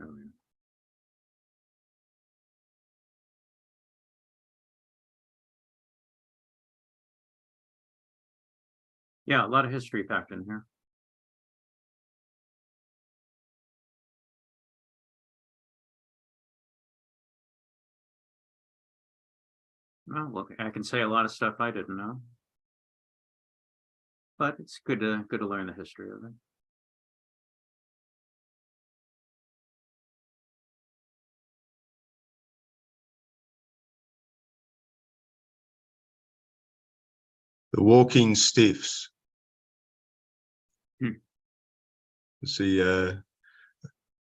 Oh, yeah. Yeah, a lot of history packed in here. Well, look, I can say a lot of stuff I didn't know, but it's good to learn the history of it. The walking stiffs. Hmm. See, I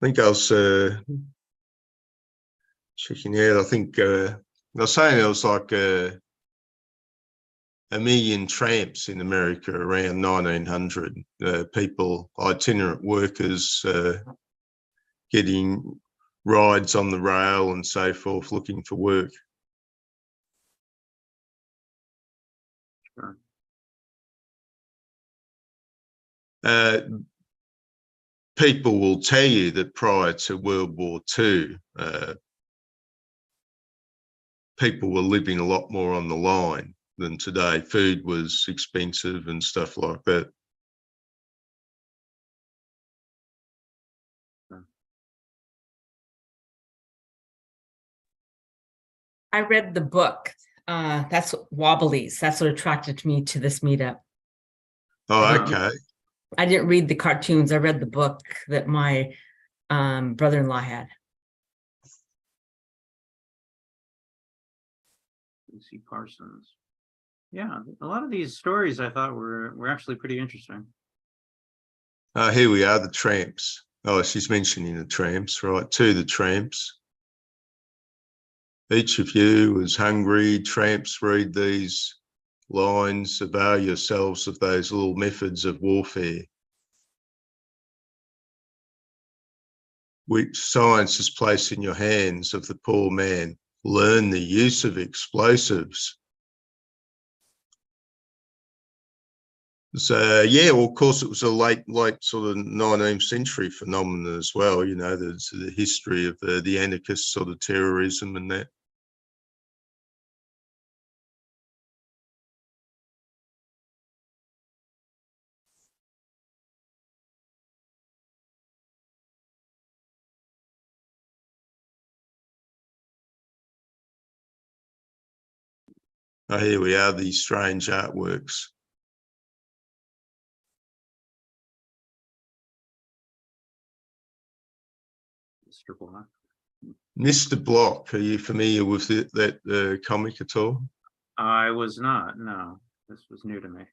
think I was checking out. I think I was saying there was like a million tramps in America around 1900. People, itinerant workers, getting rides on the rail and so forth, looking for work. Sure. Uh, People will tell you that prior to World War II, people were living a lot more on the line than today. Food was expensive and stuff like that. I read the book. That's Wobblies. That's what attracted me to this meetup. Oh, okay. I didn't read the cartoons. I read the book that my brother-in-law had. Lucy Parsons. Yeah, a lot of these stories I thought were actually pretty interesting. Here we are, the tramps. Oh, she's mentioning the tramps, right? To the tramps. Each of you is hungry. Tramps, read these lines. Avail yourselves of those little methods of warfare, which science has placed in your hands of the poor man. Learn the use of explosives. So yeah, well, of course, it was a late sort of 19th century phenomenon as well. You know, there's the history of the anarchist sort of terrorism and that. Oh, here we are, these strange artworks. Mr. Block. Mr. Block, are you familiar with that comic at all? I was not. No, this was new to me.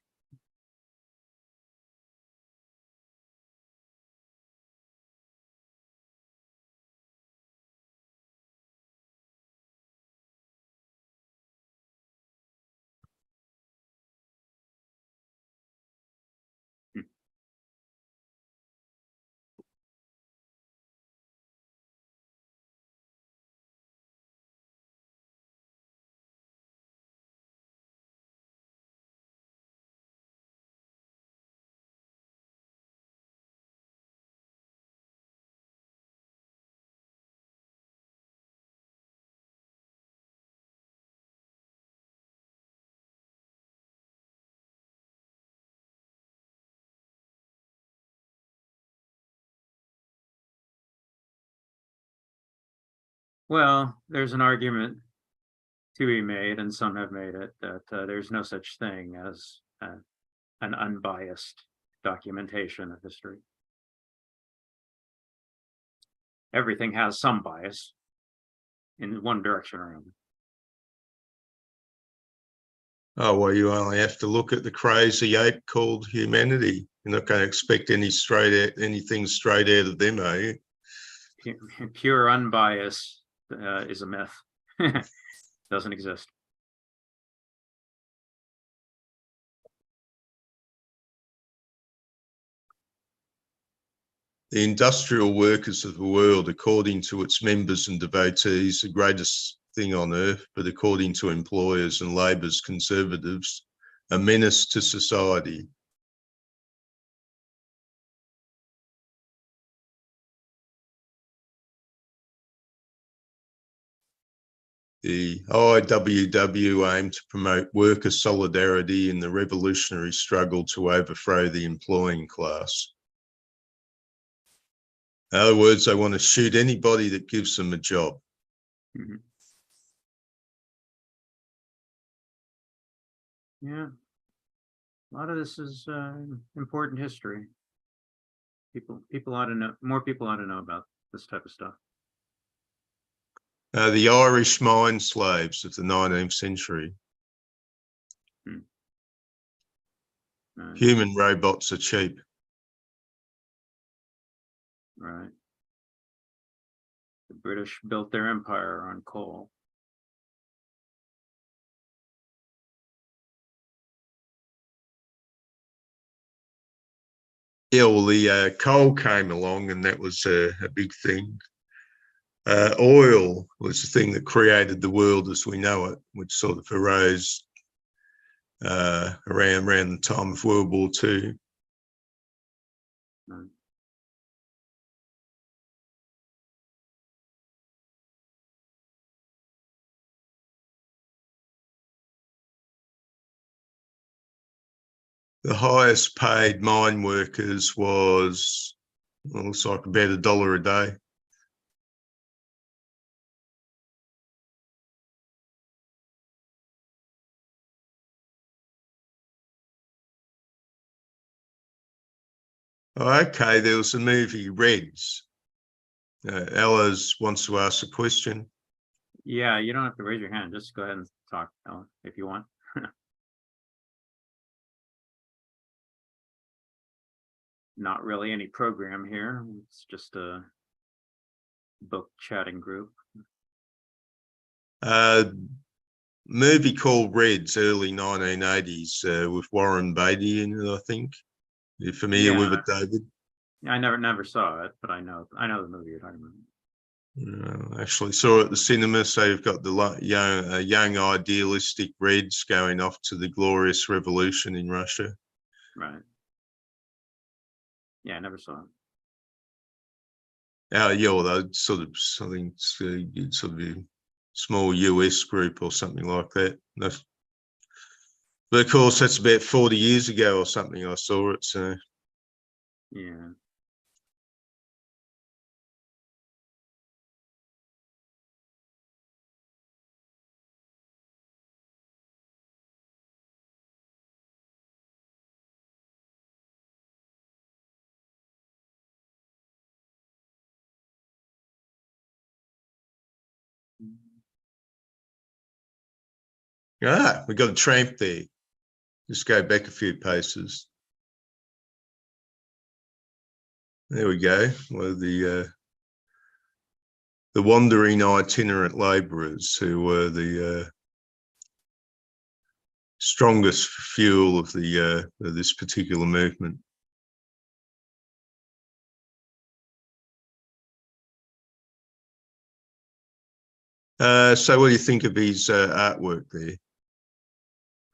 Hmm. Well, there's an argument to be made, and some have made it, that there's no such thing as an unbiased documentation of history. Everything has some bias in one direction or another. Oh, well, you only have to look at the crazy ape called humanity. You're not going to expect anything straight out of them, are you? Pure unbiased is a myth. Doesn't exist. The industrial workers of the world, according to its members and devotees, the greatest thing on earth, but according to employers and Labor's conservatives, a menace to society. The IWW aimed to promote worker solidarity in the revolutionary struggle to overthrow the employing class. In other words, they want to shoot anybody that gives them a job. Mhm. Yeah, a lot of this is important history. People ought to know. More people ought to know about this type of stuff. The Irish mine slaves of the 19th century. Right. Human robots are cheap. Right. The British built their empire on coal. Yeah, well, the coal came along and that was a big thing. Oil was the thing that created the world as we know it, which sort of arose around the time of World War II. Right. The highest paid mine workers was, well, looks like about $1 a day. Okay, there was a movie, Reds. Ella's wants to ask a question. Yeah, you don't have to raise your hand. Just go ahead and talk, Ellen, if you want. Not really any program here. It's just a book chatting group. Movie called Reds, early 1980s, with Warren Beatty in it, I think. You're familiar with it, David? I never saw it, but I know the movie you're talking about. Actually saw it at the cinema. So you've got the young idealistic Reds going off to the glorious revolution in Russia. Right. Yeah, I never saw it. Yeah, well, that's sort of something, sort of a small US group or something like that. But of course, that's about 40 years ago or something I saw it. So Yeah. we got a tramp there. Just go back a few paces. There we go. Well, the wandering itinerant labourers who were the strongest fuel of this particular movement. So what do you think of his artwork there?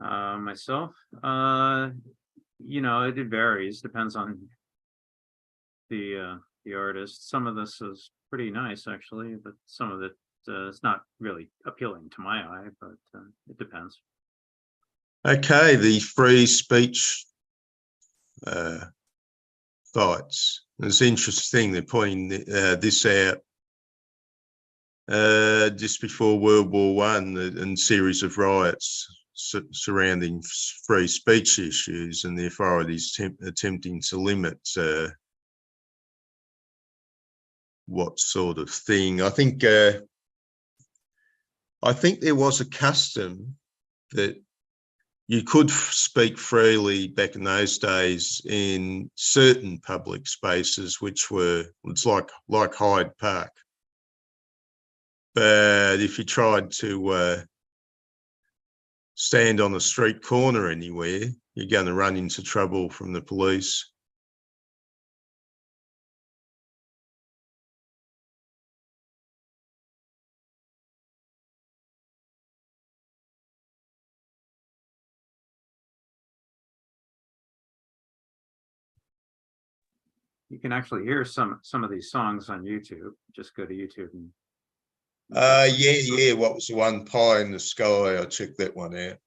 Myself, it varies. Depends on the artist. Some of this is pretty nice actually, but some of it is not really appealing to my eye. But it depends. Okay, the free speech fights. It's interesting they're pointing this out just before World War One and series of riots surrounding free speech issues and the authorities attempting to limit what sort of thing. I think there was a custom that you could speak freely back in those days in certain public spaces, which were, it's like Hyde Park. But if you tried to stand on a street corner anywhere, you're going to run into trouble from the police. You can actually hear some of these songs on YouTube. Just go to YouTube and Yeah. What was the one, Pie in the Sky? I checked that one out.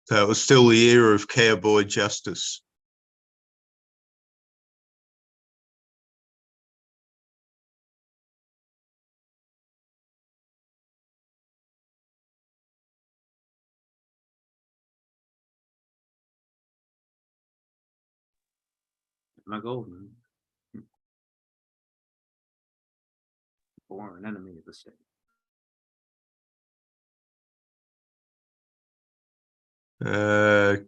So it was still the era of cowboy justice. My golden. Born enemy of the state.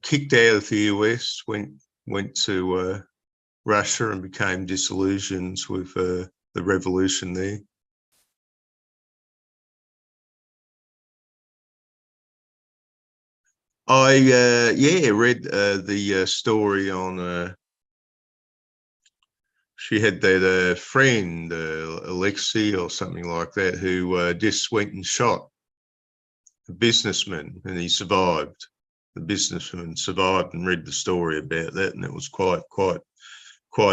Kicked out of the US, went to Russia and became disillusioned with the revolution there. I read the story on. She had that friend, Alexei or something like that, who just went and shot a businessman, and he survived. The businessman survived, and read the story about that, and it was quite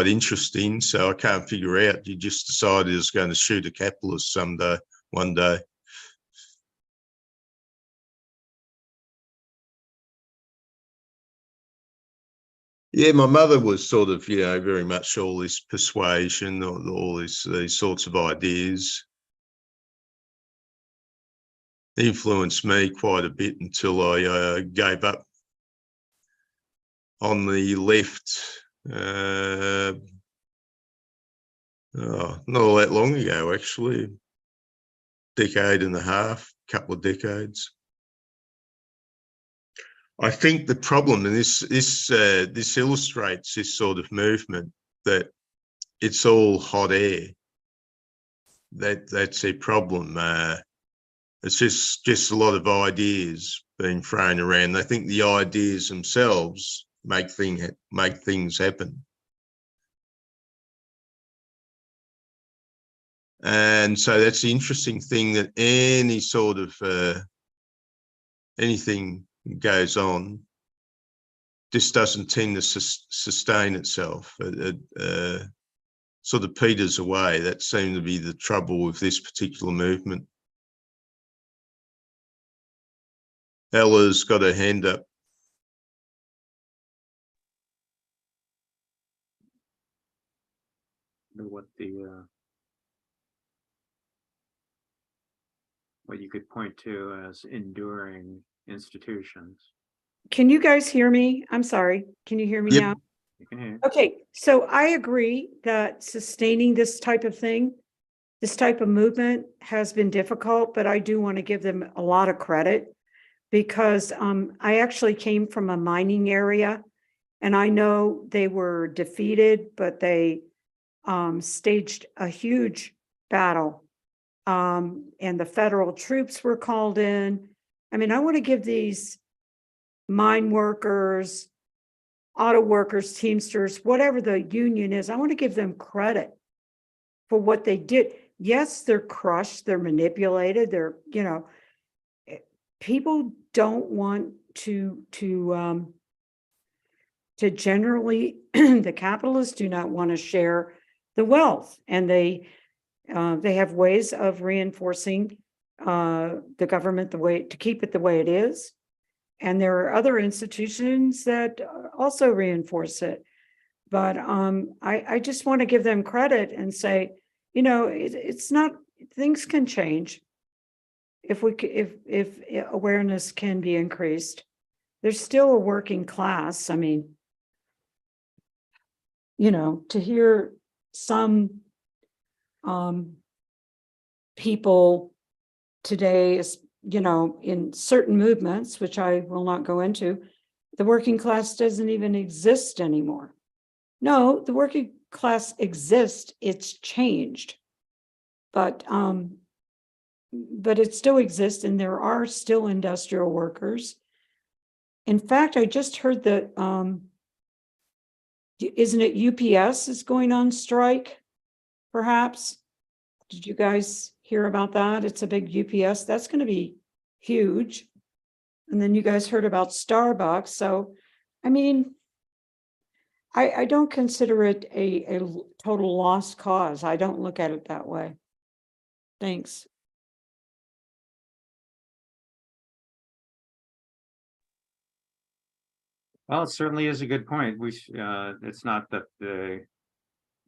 interesting. So I can't figure out. You just decided he was going to shoot a capitalist one day. Yeah, my mother was sort of, very much all this persuasion, all these sorts of ideas. Influenced me quite a bit until I gave up on the left. Not all that long ago, actually. Decade and a half, couple of decades. I think the problem, and this illustrates this sort of movement, that it's all hot air. That's a problem. It's just a lot of ideas being thrown around. I think the ideas themselves make things happen. And so that's the interesting thing, that any sort of anything goes on, this doesn't tend to sustain itself. It sort of peters away. That seemed to be the trouble with this particular movement. Ella's got her hand up. What you could point to as enduring institutions. Can you guys hear me? I'm sorry. Can you hear me Yep. now? You can hear. Okay, so I agree that sustaining this type of thing, this type of movement has been difficult, but I do want to give them a lot of credit because I actually came from a mining area and I know they were defeated, but they staged a huge battle. And the federal troops were called in. I mean, I want to give these mine workers, auto workers, Teamsters, whatever the union is, I want to give them credit for what they did. Yes, they're crushed, they're manipulated, they're, people don't want to generally, the capitalists do not want to share the wealth, and they have ways of reinforcing the government to keep it the way it is. And there are other institutions that also reinforce it. But I just want to give them credit and say, it's not, things can change if awareness can be increased. There's still a working class. I mean, to hear some people today is, in certain movements, which I will not go into, the working class doesn't even exist anymore. No, the working class exists, it's changed. But it still exists, and there are still industrial workers. In fact, I just heard that, isn't it UPS is going on strike, perhaps? Did you guys hear about that? It's a big UPS. That's going to be huge. And then you guys heard about Starbucks. So, I mean, I don't consider it a total lost cause. I don't look at it that way. Thanks. Well, it certainly is a good point. It's not that the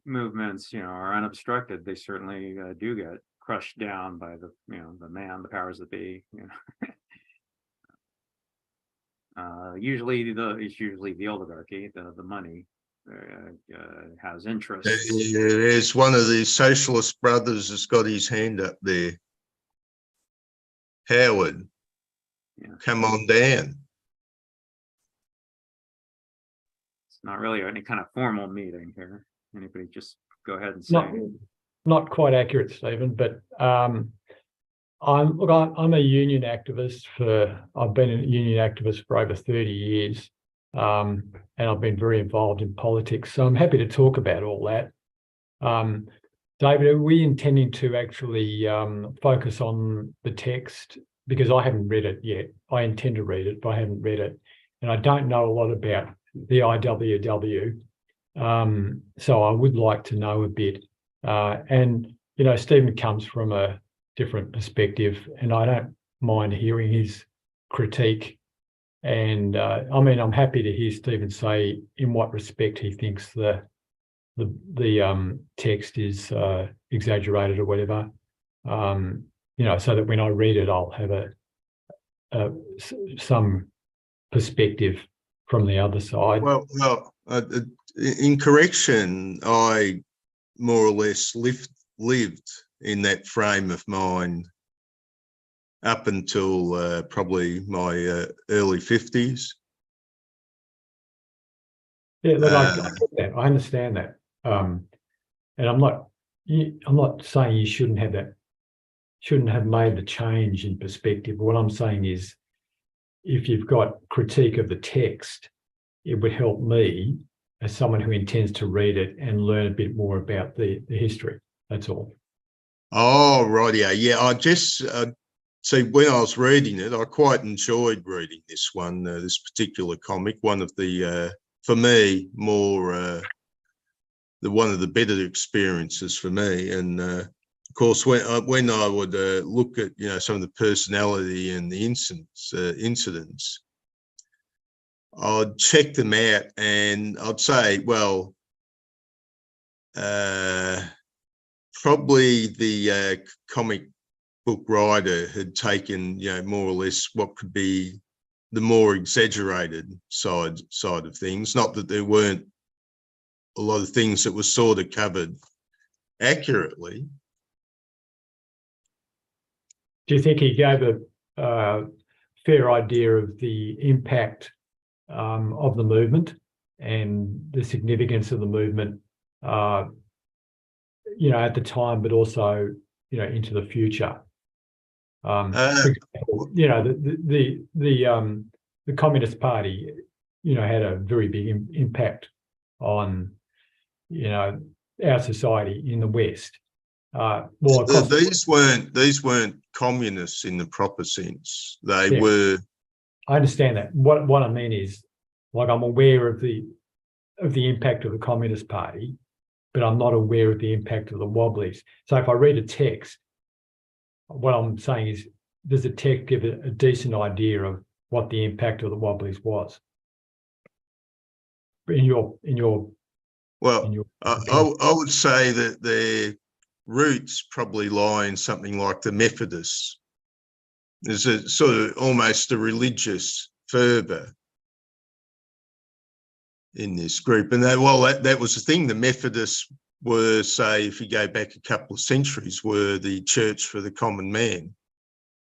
movements, are unobstructed. They certainly do get crushed down by the powers that be. Usually it's usually the oligarchy, the money has interests. There's one of the socialist brothers has got his hand up there. Howard, come on down. It's not really any kind of formal meeting here. Anybody just go ahead and say. Not quite accurate, Stephen, but I'm a union activist I've been a union activist for over 30 years, and I've been very involved in politics. So I'm happy to talk about all that. David, are we intending to actually focus on the text? Because I haven't read it yet. I intend to read it, but I haven't read it. And I don't know a lot about the IWW. So I would like to know a bit. And, Stephen comes from a different perspective, and I don't mind hearing his critique. And I'm happy to hear Stephen say in what respect he thinks the text is exaggerated or whatever. So that when I read it, I'll have some perspective from the other side. Well, in correction, I more or less lived in that frame of mind up until probably my early 50s. Yeah, look, I get that. I understand that. And I'm not saying you shouldn't have made the change in perspective. What I'm saying is, if you've got critique of the text, it would help me as someone who intends to read it and learn a bit more about the history. That's all. Oh, rightio. Yeah, I just see, when I was reading it, I quite enjoyed reading this one, this particular comic. One of the, for me, more one of the better experiences for me. And of course, when I would look at some of the personality and the incidents, I'd check them out, and I'd say, well, probably the comic book writer had taken, more or less what could be the more exaggerated side of things. Not that there weren't a lot of things that were sort of covered accurately. Do you think he gave a fair idea of the impact of the movement and the significance of the movement, at the time, but also, into the future? For example, the Communist Party, had a very big impact on, our society in the West. These weren't communists in the proper sense. They were. I understand that. What I mean is, like, I'm aware of the impact of the Communist Party, but I'm not aware of the impact of the Wobblies. So if I read a text, what I'm saying is, does the text give a decent idea of what the impact of the Wobblies was? Well, I would say that their roots probably lie in something like the Methodists. There's a sort of almost a religious fervour in this group. And that was the thing. The Methodists were, say, if you go back a couple of centuries, were the church for the common man.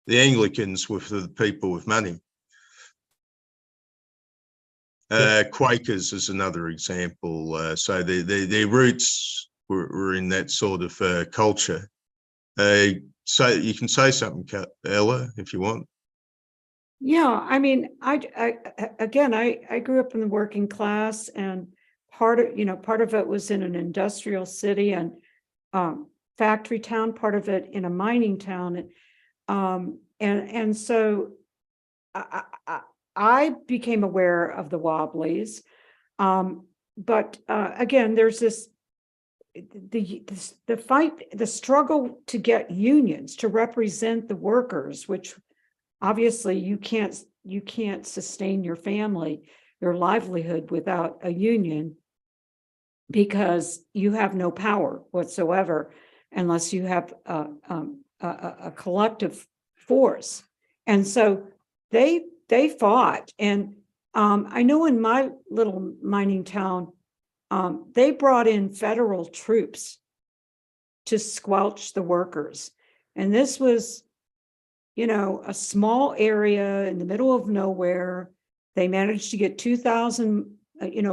The Anglicans were for the people with money. Quakers is another example. So their roots were in that sort of culture. So you can say something, Ella, if you want. Yeah, I mean, I grew up in the working class, and part of it was in an industrial city, and factory town, part of it in a mining town. And so I became aware of the Wobblies. But again, there's the fight, the struggle to get unions to represent the workers, which obviously you can't sustain your family, your livelihood without a union, because you have no power whatsoever unless you have a collective force. And so they fought. And I know in my little mining town, they brought in federal troops to squelch the workers. And this was, a small area in the middle of nowhere. They managed to get 2,000,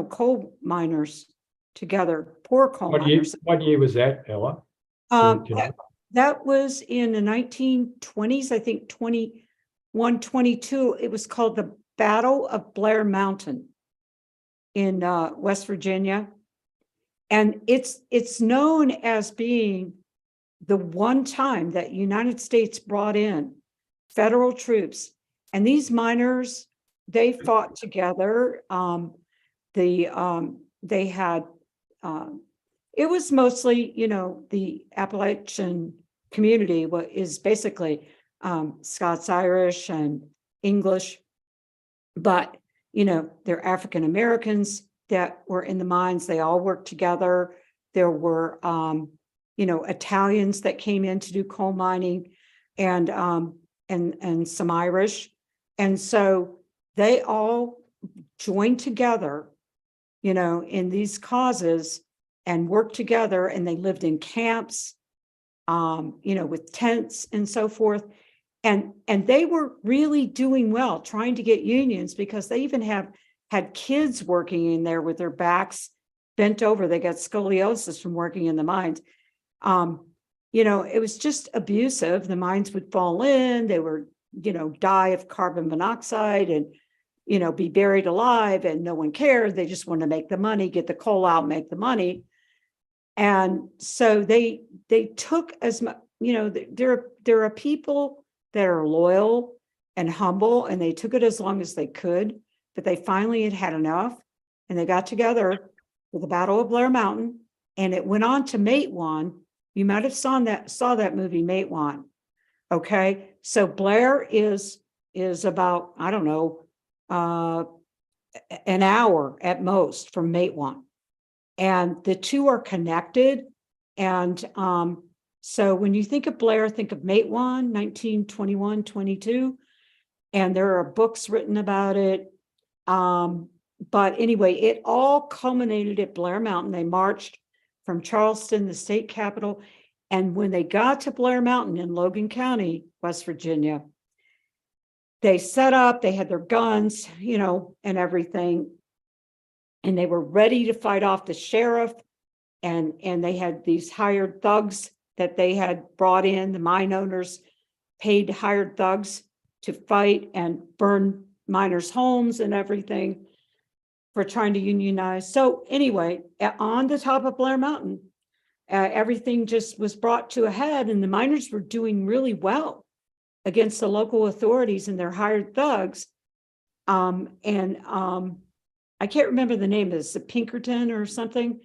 coal miners together, poor coal miners. What year was that, Ella? That was in the 1920s, I think 21, 22. It was called the Battle of Blair Mountain in West Virginia. And it's known as being the one time that United States brought in federal troops. And these miners, they fought together. They had, it was mostly, the Appalachian community is basically Scots Irish and English, but they're African Americans that were in the mines. They all worked together. There were Italians that came in to do coal mining, and some Irish, and so they all joined together, in these causes and worked together, and they lived in camps, with tents and so forth. And they were really doing well, trying to get unions, because they even had kids working in there with their backs bent over. They got scoliosis from working in the mines. It was just abusive. The mines would fall in, they were, die of carbon monoxide and, be buried alive, and no one cared. They just wanted to make the money, get the coal out, make the money. And so they took as much, there are people that are loyal and humble, and they took it as long as they could, but they finally had enough, and they got together for the Battle of Blair Mountain, and it went on to Matewan. You might have saw that movie, Matewan. Okay, so Blair is about, I don't know, an hour at most from Matewan, and the two are connected. And so when you think of Blair, think of Matewan, 1921, 22, and there are books written about it. But anyway, it all culminated at Blair Mountain. They marched from Charleston, the state capital. And when they got to Blair Mountain in Logan County, West Virginia, they set up, they had their guns, and everything. And they were ready to fight off the sheriff. And they had these hired thugs that they had brought in. The mine owners paid hired thugs to fight and burn miners' homes and everything for trying to unionize. So anyway, on the top of Blair Mountain, everything just was brought to a head, and the miners were doing really well against the local authorities and their hired thugs. I can't remember the name. Is it Pinkerton or something?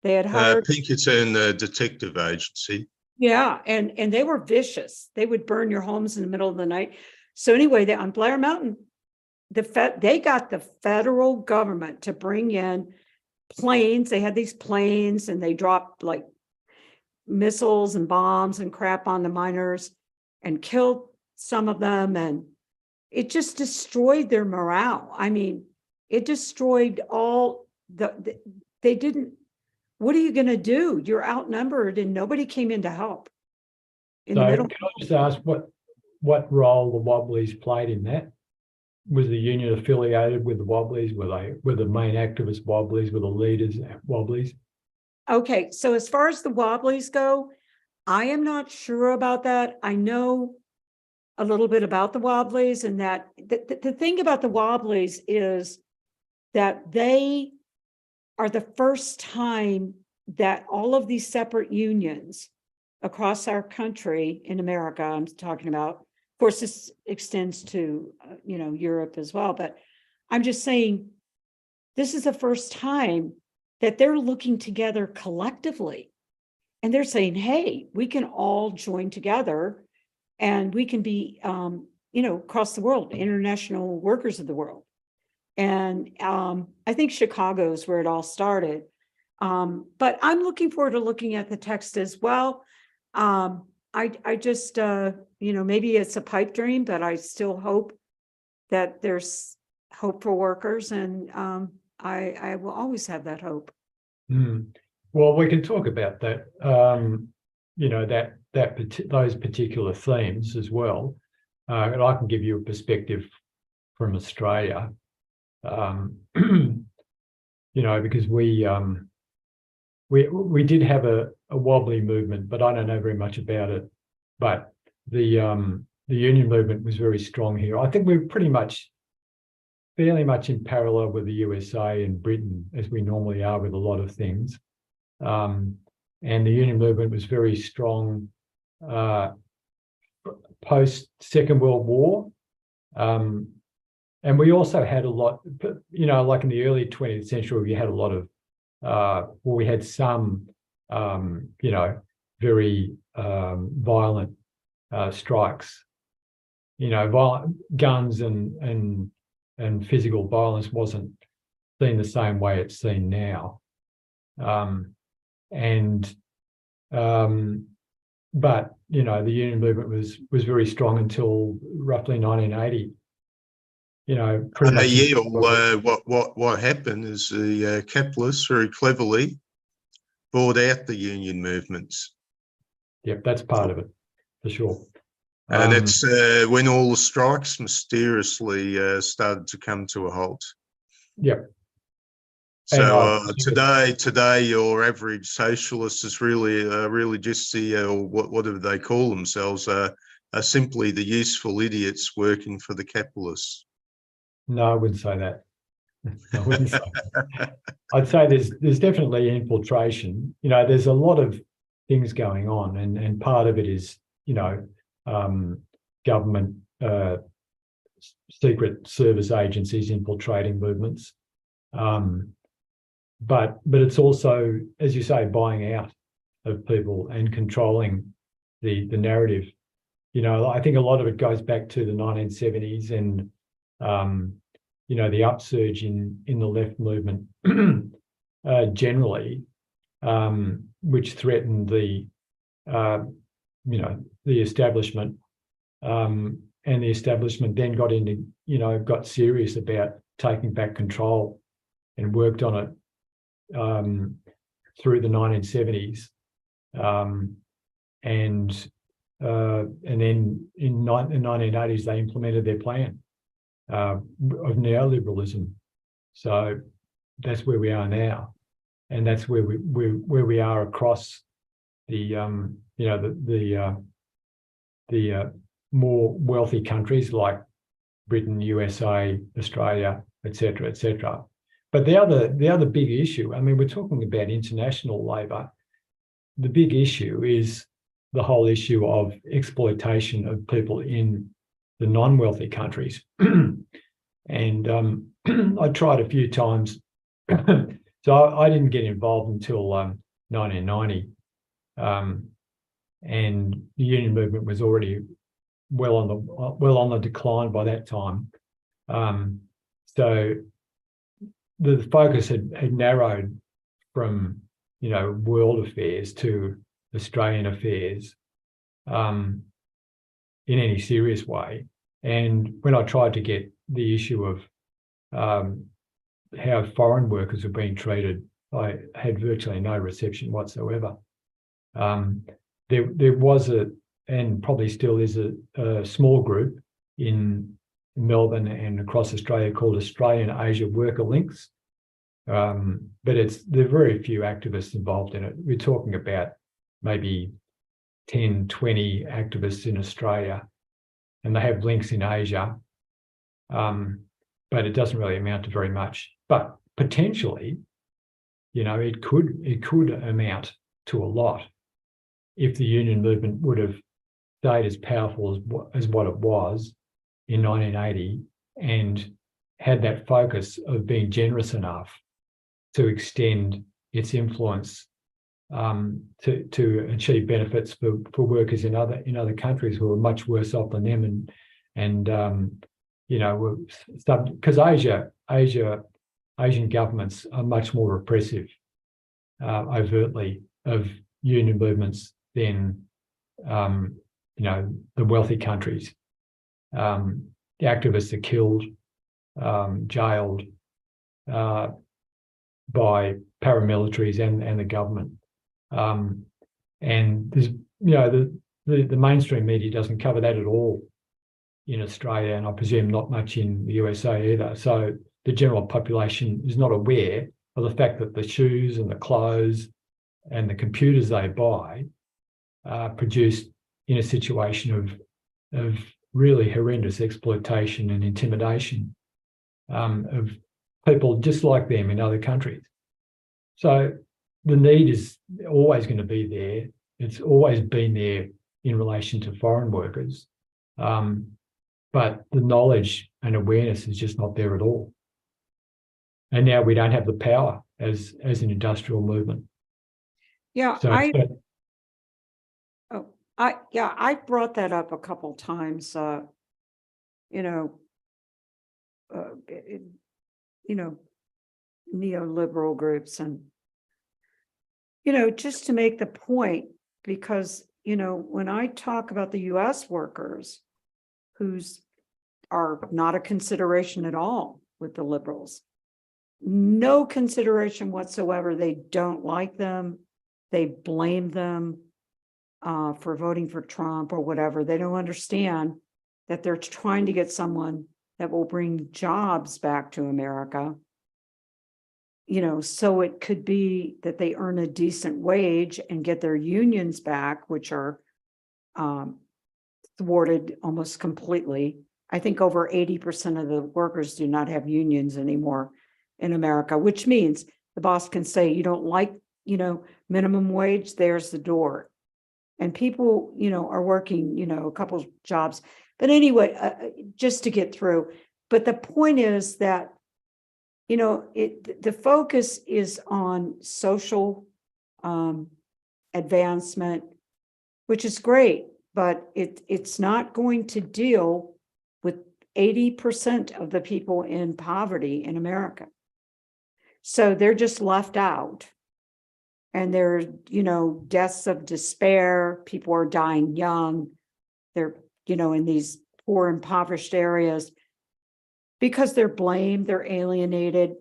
They had hired Pinkerton Detective Agency. Yeah, and they were vicious. They would burn your homes in the middle of the night. So anyway, on Blair Mountain, they got the federal government to bring in planes. They had these planes, and they dropped like missiles and bombs and crap on the miners and killed some of them. And it just destroyed their morale. I mean, it destroyed all they didn't. What are you going to do? You're outnumbered, and nobody came in to help. Can I just ask what role the Wobblies played in that? Was the union affiliated with the Wobblies? Were the main activist Wobblies? Were the leaders Wobblies? Okay, so as far as the Wobblies go, I am not sure about that. I know a little bit about the Wobblies, and that the thing about the Wobblies is that they are the first time that all of these separate unions across our country in America, I'm talking about, of course, this extends to, Europe as well, but I'm just saying, this is the first time that they're looking together collectively. And they're saying, hey, we can all join together and we can be, across the world, international workers of the world. And I think Chicago is where it all started. But I'm looking forward to looking at the text as well. I just, maybe it's a pipe dream, but I still hope that there's hope for workers, and I will always have that hope. Well, we can talk about that. Those particular themes as well, and I can give you a perspective from Australia. Because we did have a wobbly movement, but I don't know very much about it. But the union movement was very strong here. I think we're fairly much in parallel with the USA and Britain, as we normally are with a lot of things. And the union movement was very strong post Second World War. And we also had a lot, like in the early 20th century, we had a lot of, we had some, very violent strikes. Guns and physical violence wasn't seen the same way it's seen now. But the union movement was very strong until roughly 1980. Pretty much. What happened is the capitalists very cleverly bought out the union movements. Yep, that's part of it, for sure. And it's when all the strikes mysteriously started to come to a halt. Yep. So today, your average socialist is really just what do they call themselves? Are simply the useful idiots working for the capitalists. No, I wouldn't say that. I'd say there's definitely infiltration. There's a lot of things going on, and part of it is, government secret service agencies infiltrating movements. But it's also, as you say, buying out of people and controlling the narrative. I think a lot of it goes back to the 1970s and the upsurge in the left movement generally, which threatened the establishment, and the establishment then got serious about taking back control and worked on it through the 1970s, and then in the 1980s they implemented their plan of neoliberalism. So that's where we are now, and that's where we are across the more wealthy countries like Britain, USA, Australia, etc., etc. But the other big issue, we're talking about international labour. The big issue is the whole issue of exploitation of people in the non-wealthy countries. And I tried a few times. So I didn't get involved until 1990. And the union movement was already well on the decline by that time. So the focus had narrowed from world affairs to Australian affairs in any serious way. And when I tried to get the issue of how foreign workers were being treated, I had virtually no reception whatsoever. There was and probably still is a small group in Melbourne and across Australia called Australian Asia Worker Links. But there are very few activists involved in it. We're talking about maybe 10, 20 activists in Australia, and they have links in Asia. But it doesn't really amount to very much. But potentially, it could amount to a lot. if the union movement would have stayed as powerful as what it was in 1980 and had that focus of being generous enough to extend its influence to achieve benefits for workers in other countries who are much worse off than them, and you know, because Asian governments are much more repressive overtly of union movements than you know, the wealthy countries. The activists are killed, jailed by paramilitaries and the government. And there's, you know, the mainstream media doesn't cover that at all in Australia, and I presume not much in the USA either. So the general population is not aware of the fact that the shoes and the clothes and the computers they buy are produced in a situation of really horrendous exploitation and intimidation of people just like them in other countries. So the need is always going to be there. It's always been there in relation to foreign workers. But the knowledge and awareness is just not there at all. And now we don't have the power as an industrial movement. Yeah, So I brought that up a couple times, you know, neoliberal groups, and, you know, just to make the point, because, you know, when I talk about the US workers who's are not a consideration at all with the liberals, no consideration whatsoever. They don't like them. They blame them for voting for Trump or whatever. They don't understand that they're trying to get someone that will bring jobs back to America. You know, so it could be that they earn a decent wage and get their unions back, which are thwarted almost completely. I think over 80% of the workers do not have unions anymore in America, which means the boss can say, you don't like, you know, minimum wage, there's the door. And people, you know, are working, you know, a couple jobs. But anyway, just to get through. But the point is that, you know, the focus is on social advancement, which is great, but it's not going to deal with 80% of the people in poverty in America. So they're just left out. And there, you know, deaths of despair, people are dying young. They're, you know, in these poor, impoverished areas because they're blamed, they're alienated.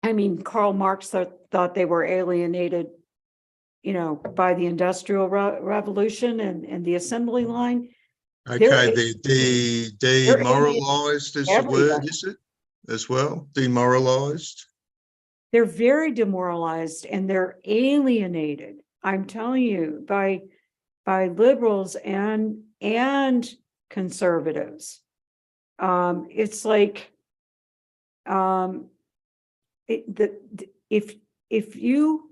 I mean, Karl Marx thought they were alienated, you know, by the Industrial Revolution and the assembly line. Okay, they're demoralised is the word, everybody. is it, as well? Demoralised? They're very demoralized and they're alienated. I'm telling you, by liberals and conservatives. It's like if you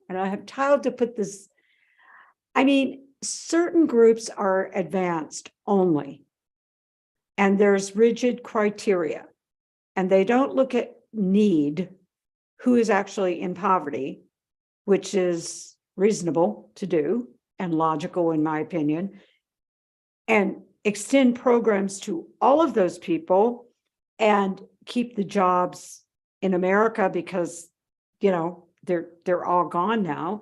and I have tried to put this. I mean, certain groups are advanced only, and there's rigid criteria. And they don't look at need, who is actually in poverty, which is reasonable to do and logical, in my opinion, and extend programs to all of those people and keep the jobs in America because, you know, they're all gone now.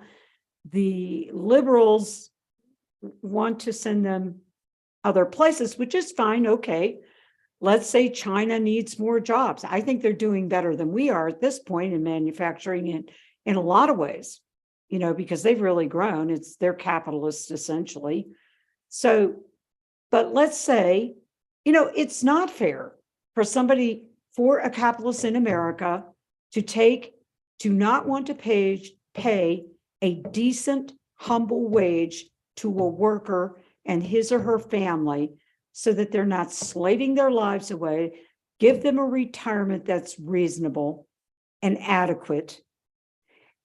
The liberals want to send them other places, which is fine, okay. Let's say China needs more jobs. I think they're doing better than we are at this point in manufacturing in a lot of ways, you know, because they've really grown. They're capitalists essentially. So, but let's say, you know, it's not fair for a capitalist in America to not want to pay a decent, humble wage to a worker and his or her family, so that they're not slaving their lives away, give them a retirement that's reasonable and adequate,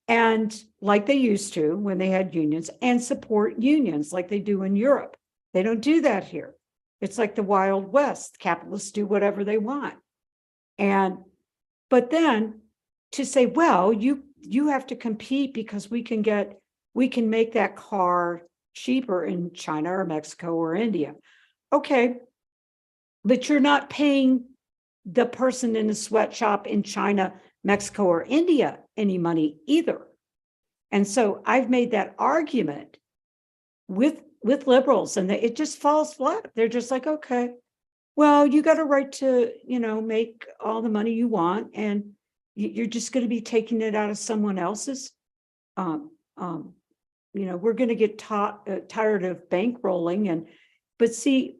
and like they used to when they had unions, and support unions like they do in Europe. They don't do that here. It's like the Wild West. Capitalists do whatever they want. But then to say, well, you have to compete because we can make that car cheaper in China or Mexico or India. Okay, but you're not paying the person in the sweatshop in China, Mexico, or India any money either. And so I've made that argument with liberals, and it just falls flat. They're just like, okay, well, you got a right to, make all the money you want, and you're just going to be taking it out of someone else's. We're going to get tired of bankrolling, but see,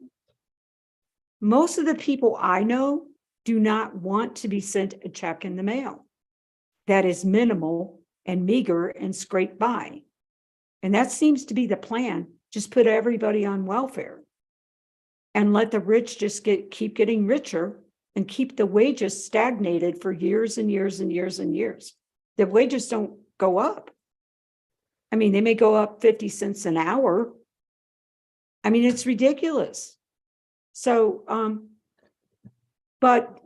most of the people I know do not want to be sent a check in the mail that is minimal and meager and scraped by. And that seems to be the plan. Just put everybody on welfare and let the rich just keep getting richer and keep the wages stagnated for years and years and years and years. The wages don't go up. I mean, they may go up 50 cents an hour. I mean, it's ridiculous. So, but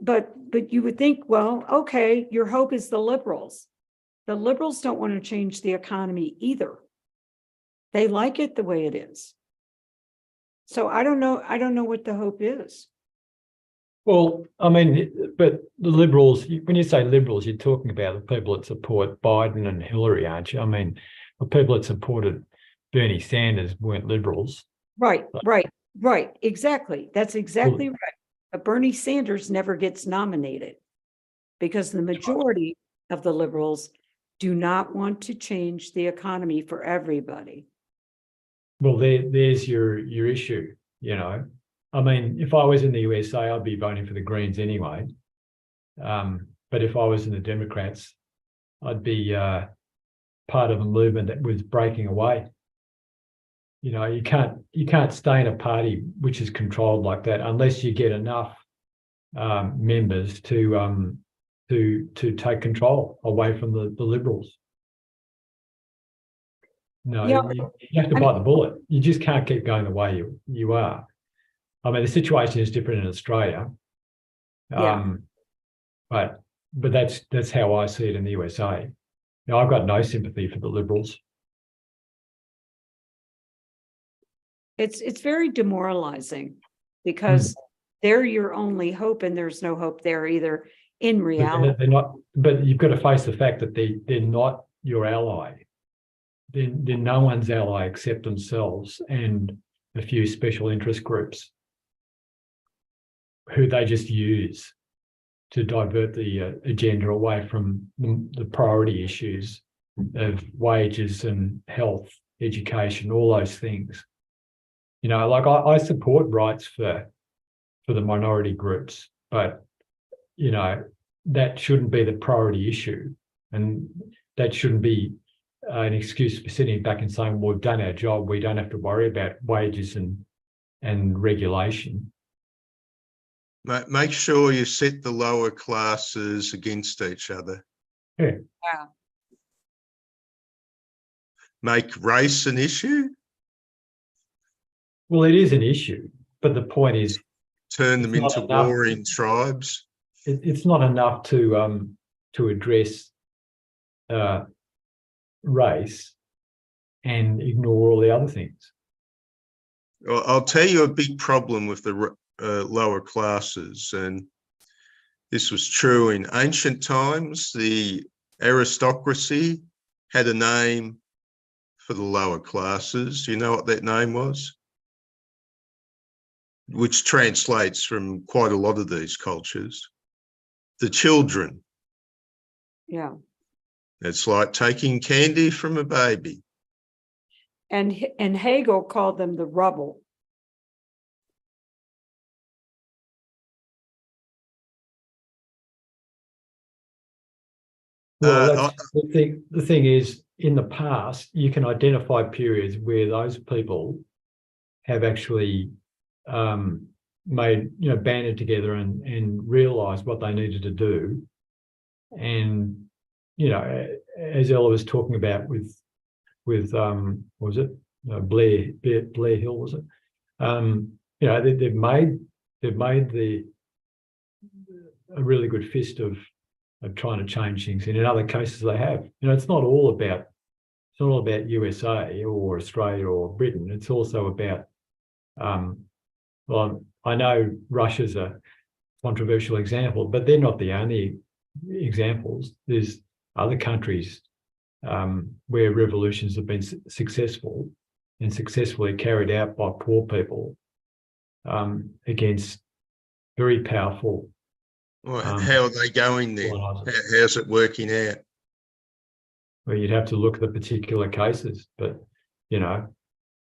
you would think, well, okay, your hope is the liberals. The liberals don't want to change the economy either. They like it the way it is. So I don't know what the hope is. Well, I mean, but the liberals, when you say liberals, you're talking about the people that support Biden and Hillary, aren't you? I mean, the people that supported Bernie Sanders weren't liberals. Right. Exactly. That's exactly right. But Bernie Sanders never gets nominated because the majority of the liberals do not want to change the economy for everybody. Well, there's your issue, I mean, if I was in the USA, I'd be voting for the Greens anyway. But if I was in the Democrats, I'd be part of a movement that was breaking away. You can't stay in a party which is controlled like that unless you get enough members to take control away from the liberals. No, Yeah. you have to bite the bullet. You just can't keep going the way you are. I mean, the situation is different in Australia. Yeah. But that's how I see it in the USA. I've got no sympathy for the liberals. It's very demoralizing because they're your only hope, and there's no hope there either in reality. They're not. But you've got to face the fact that they're not your ally. They're no one's ally except themselves and a few special interest groups who they just use to divert the agenda away from the priority issues of wages and health, education, all those things. Like I support rights for the minority groups, but that shouldn't be the priority issue, and that shouldn't be an excuse for sitting back and saying, well, we've done our job, we don't have to worry about wages and regulation. Make sure you set the lower classes against each other. Yeah. Yeah. Make race an issue. Well, it is an issue, but the point is, Turn them it's into not enough. warring tribes. It's not enough to address race and ignore all the other things. Well, I'll tell you a big problem with the lower classes, and this was true in ancient times. The aristocracy had a name for the lower classes. Do you know what that name was? Which translates from quite a lot of these cultures. The children. Yeah. It's like taking candy from a baby. And Hegel called them the rubble. Well, the thing is, in the past, you can identify periods where those people have actually banded together and realised what they needed to do, and as Ella was talking about with what was it Blair Hill, was it? You know, they've made a really good fist of trying to change things, and in other cases they have. You know, it's not all about USA or Australia or Britain. It's also about well, I know Russia's a controversial example, but they're not the only examples. There's other countries where revolutions have been successful and successfully carried out by poor people against very powerful. Well, how are they going then? How's it working out? Well, you'd have to look at the particular cases, but you know.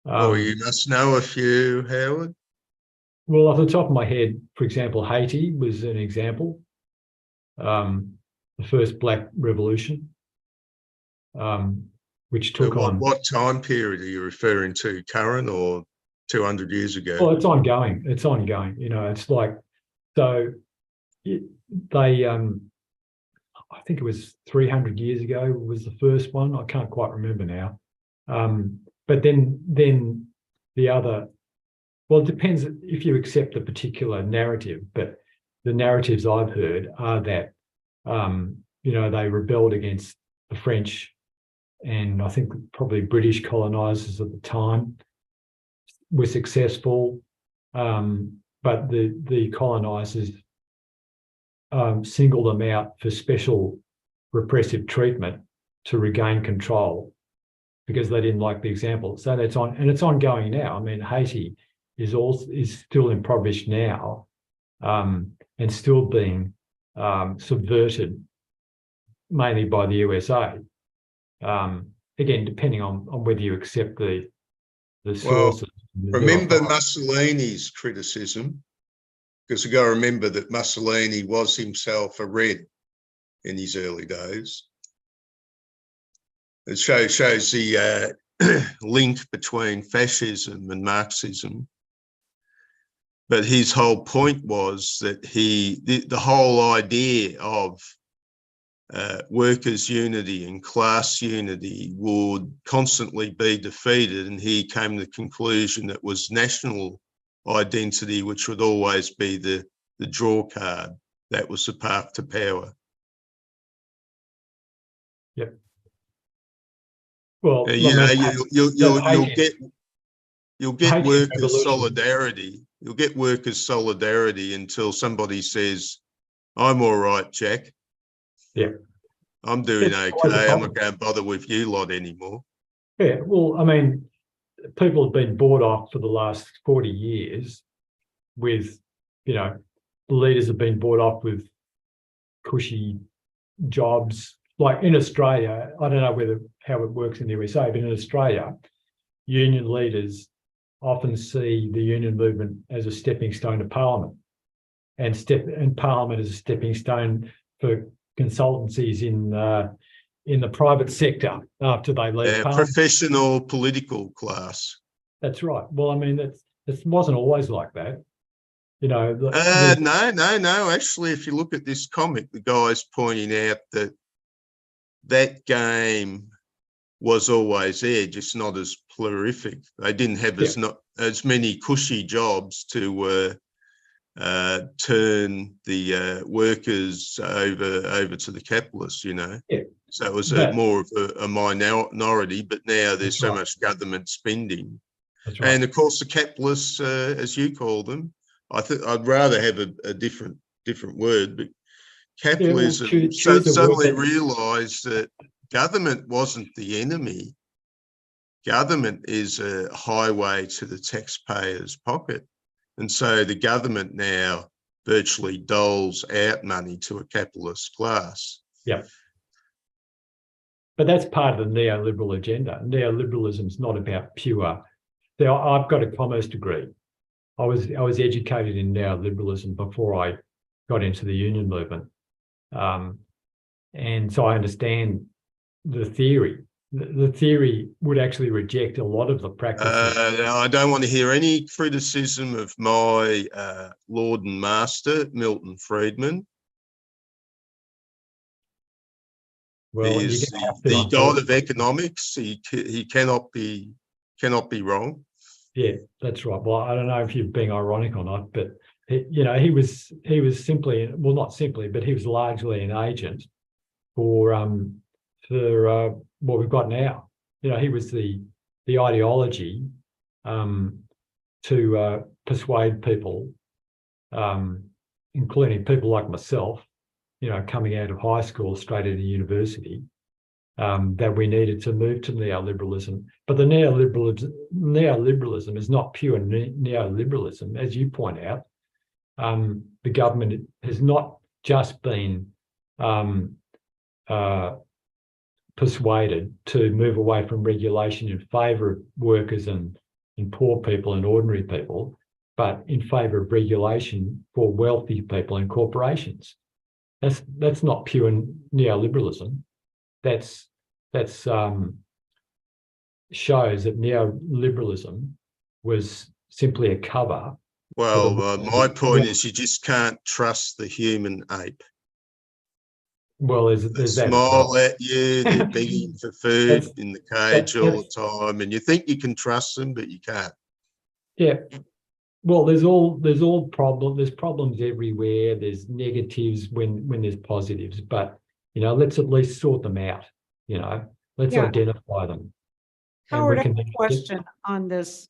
Oh, you must know a few, Howard. Well, off the top of my head, for example, Haiti was an example. The first Black Revolution, which took on. What time period are you referring to? Current or 200 years ago? Well, it's ongoing. It's ongoing. You know, it's like, so they, I think it was 300 years ago was the first one. I can't quite remember now. But then the other, well, it depends if you accept a particular narrative, but the narratives I've heard are that, you know, they rebelled against the French and I think probably British colonizers at the time, were successful, but the colonizers singled them out for special repressive treatment to regain control because they didn't like the example. So that's on, and it's ongoing now. I mean, Haiti is still impoverished now, and still being subverted mainly by the USA. Again, depending on whether you accept the sources. Well, remember Mussolini's criticism, because you got to remember that Mussolini was himself a Red in his early days. It shows the link between fascism and Marxism. But his whole point was that the whole idea of workers' unity and class unity would constantly be defeated, and he came to the conclusion that was national identity, which would always be the draw card. That was the path to power. Yep. Well, you know, you'll get workers' solidarity. You'll get workers' solidarity until somebody says, "I'm all right, Jack. Yeah, I'm doing okay. I'm not going to bother with you lot anymore." Yeah, well, I mean, people have been bought off for the last 40 years with, you know, leaders have been bought off with cushy jobs. Like in Australia, I don't know how it works in the USA, but in Australia, union leaders often see the union movement as a stepping stone to Parliament, and Parliament as a stepping stone for consultancies in the private sector after they leave Parliament. Professional political class. That's right. Well, I mean, it wasn't always like that. You know, no. Actually, if you look at this comic, the guy's pointing out that game was always there, just not as prolific. They didn't have as many cushy jobs to turn the workers over to the capitalists, you know. Yeah. So it was more of a minority, but now there's so much government spending. That's right. And of course, the capitalists, as you call them, I'd rather have a different word, but capitalism suddenly realised that government wasn't the enemy. Government is a highway to the taxpayer's pocket. And so the government now virtually doles out money to a capitalist class. Yeah. But that's part of the neoliberal agenda. Neoliberalism is not about pure. I've got a commerce degree. I was educated in neoliberalism before I got into the union movement. And so I understand the theory. The theory would actually reject a lot of the practices. I don't want to hear any criticism of my Lord and Master, Milton Friedman. Well, He you is get have to, the god of economics. He cannot be wrong. Yeah, that's right. Well, I don't know if you're being ironic or not, but he was simply, well, not simply, but he was largely an agent for what we've got now. He was the ideology to persuade people, including people like myself, coming out of high school straight into university, that we needed to move to neoliberalism. But the neoliberalism is not pure neoliberalism, as you point out. The government has not just been persuaded to move away from regulation in favour of workers and poor people and ordinary people, but in favour of regulation for wealthy people and corporations. That's not pure neoliberalism. That's shows that neoliberalism was simply a cover. Well, my point is you just can't trust the human ape. Well, They there's that. smile at you, they're begging for food in the cage all the that's- time, and you think you can trust them, but you can't. Yeah. Well, there's problems everywhere. There's negatives when there's positives, but let's at least sort them out. Let's Yeah. identify them. Howard, I can have a question on this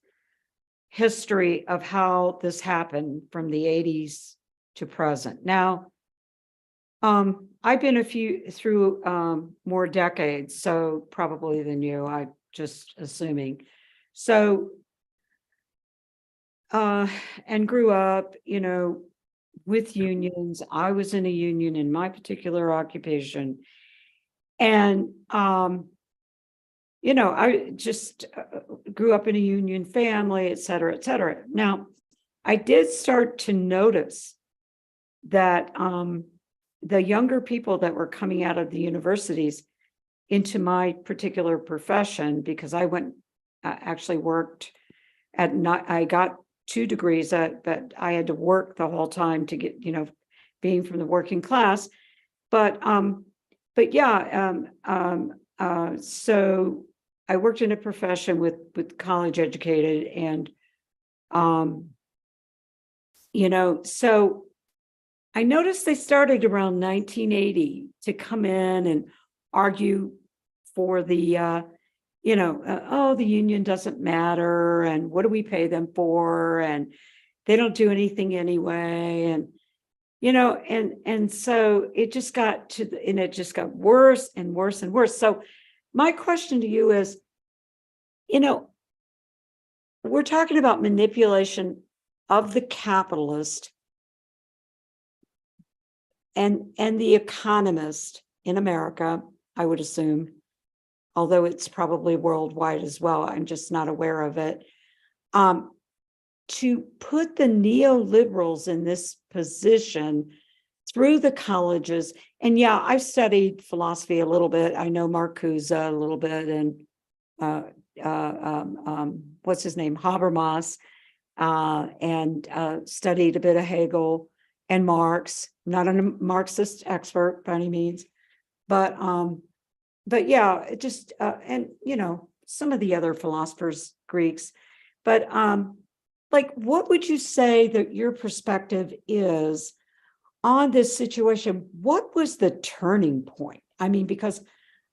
history of how this happened from the 80s to present. Now, I've been through more decades, so probably than you, I'm just assuming. So, and grew up, with unions. I was in a union in my particular occupation. And, I just grew up in a union family, et cetera, et cetera. Now, I did start to notice that the younger people that were coming out of the universities into my particular profession, because I actually worked I got 2 degrees, but I had to work the whole time to get, being from the working class. But yeah, so I worked in a profession with college educated and, so I noticed they started around 1980 to come in and argue for the, oh, the union doesn't matter. And what do we pay them for? And they don't do anything anyway. And, and so it just got and it just got worse and worse and worse. So my question to you is, we're talking about manipulation of the capitalist and the economist in America, I would assume, although it's probably worldwide as well. I'm just not aware of it. To put the neoliberals in this position through the colleges. And yeah, I've studied philosophy a little bit. I know Marcuse a little bit, and what's his name? Habermas, and studied a bit of Hegel and Marx. Not a Marxist expert by any means, but yeah, it just and some of the other philosophers, Greeks, but what would you say that your perspective is on this situation? What was the turning point? I mean, because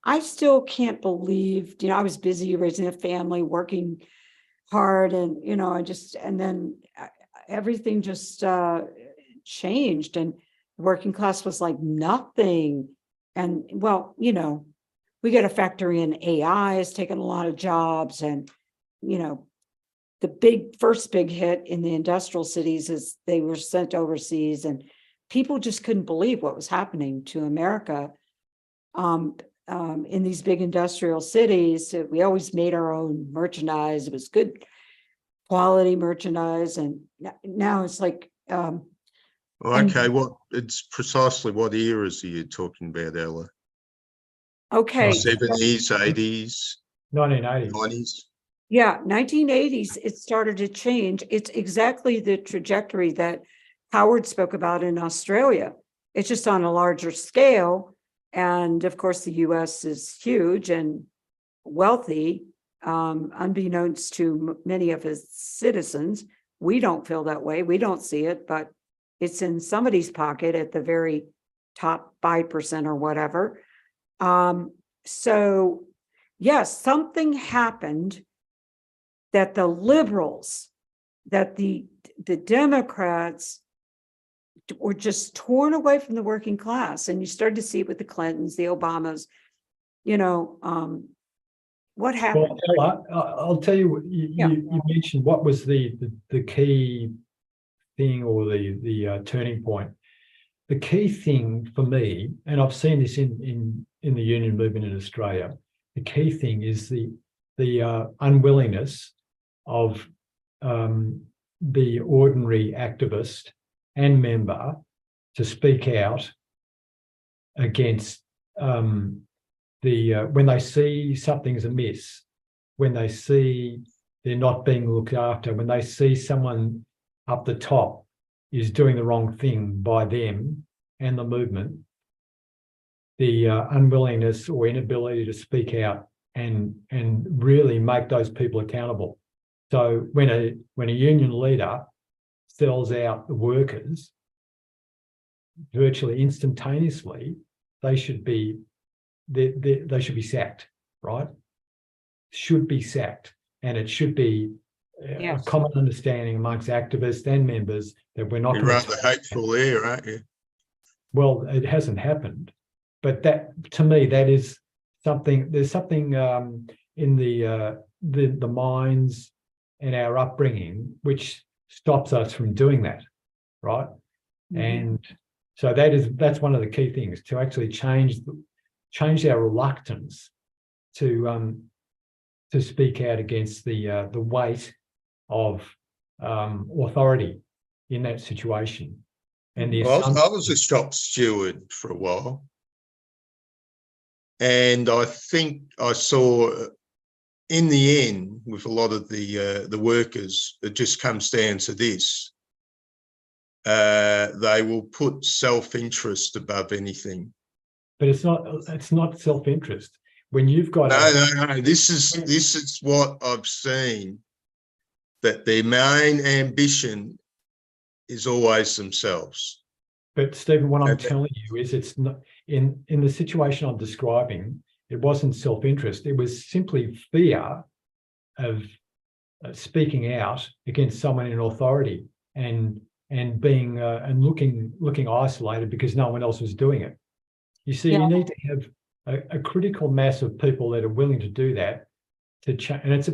I still can't believe, I was busy raising a family, working hard, and and then everything just changed, and working class was like nothing. And well, we got to factor in AI has taken a lot of jobs, and the first big hit in the industrial cities is they were sent overseas, and people just couldn't believe what was happening to America. In these big industrial cities, we always made our own merchandise. It was good quality merchandise, and now it's like. It's precisely what eras are you talking about, Ella? Okay. 70s, 80s, 1980s. 90s. Yeah, 1980s, it started to change. It's exactly the trajectory that Howard spoke about in Australia. It's just on a larger scale. And of course, the US is huge and wealthy, unbeknownst to many of its citizens. We don't feel that way. We don't see it, but it's in somebody's pocket at the very top 5% or whatever. So yes, something happened that the liberals, that the Democrats were just torn away from the working class. And you started to see it with the Clintons, the Obamas, what happened? Well, Ella, I'll tell you, you mentioned what was the key thing or the turning point. The key thing for me, and I've seen this in the union movement in Australia, the key thing is the unwillingness of the ordinary activist and member to speak out against when they see something's amiss, when they see they're not being looked after, when they see someone up the top is doing the wrong thing by them and the movement, the unwillingness or inability to speak out and really make those people accountable. So when a union leader sells out the workers virtually instantaneously, they should be sacked, right? Should be sacked, and it should be a common understanding amongst activists and members that we're not. You're rather hateful there, aren't you? Well, it hasn't happened, but that, to me, that is something. There's something in the minds and our upbringing which stops us from doing that, right? Mm-hmm. And so that's one of the key things, to actually change our reluctance to speak out against the weight of authority in that situation. And I was a shop steward for a while, and I think I saw, in the end, with a lot of the workers, it just comes down to this: they will put self-interest above anything. But it's not self-interest when you've got no. This is what I've seen, that their main ambition is always themselves. But Stephen, what I'm telling you is, it's not in the situation I'm describing. It wasn't self-interest. It was simply fear of speaking out against someone in authority and being and looking isolated because no one else was doing it. You see, you need to have a critical mass of people that are willing to do that to change. And it's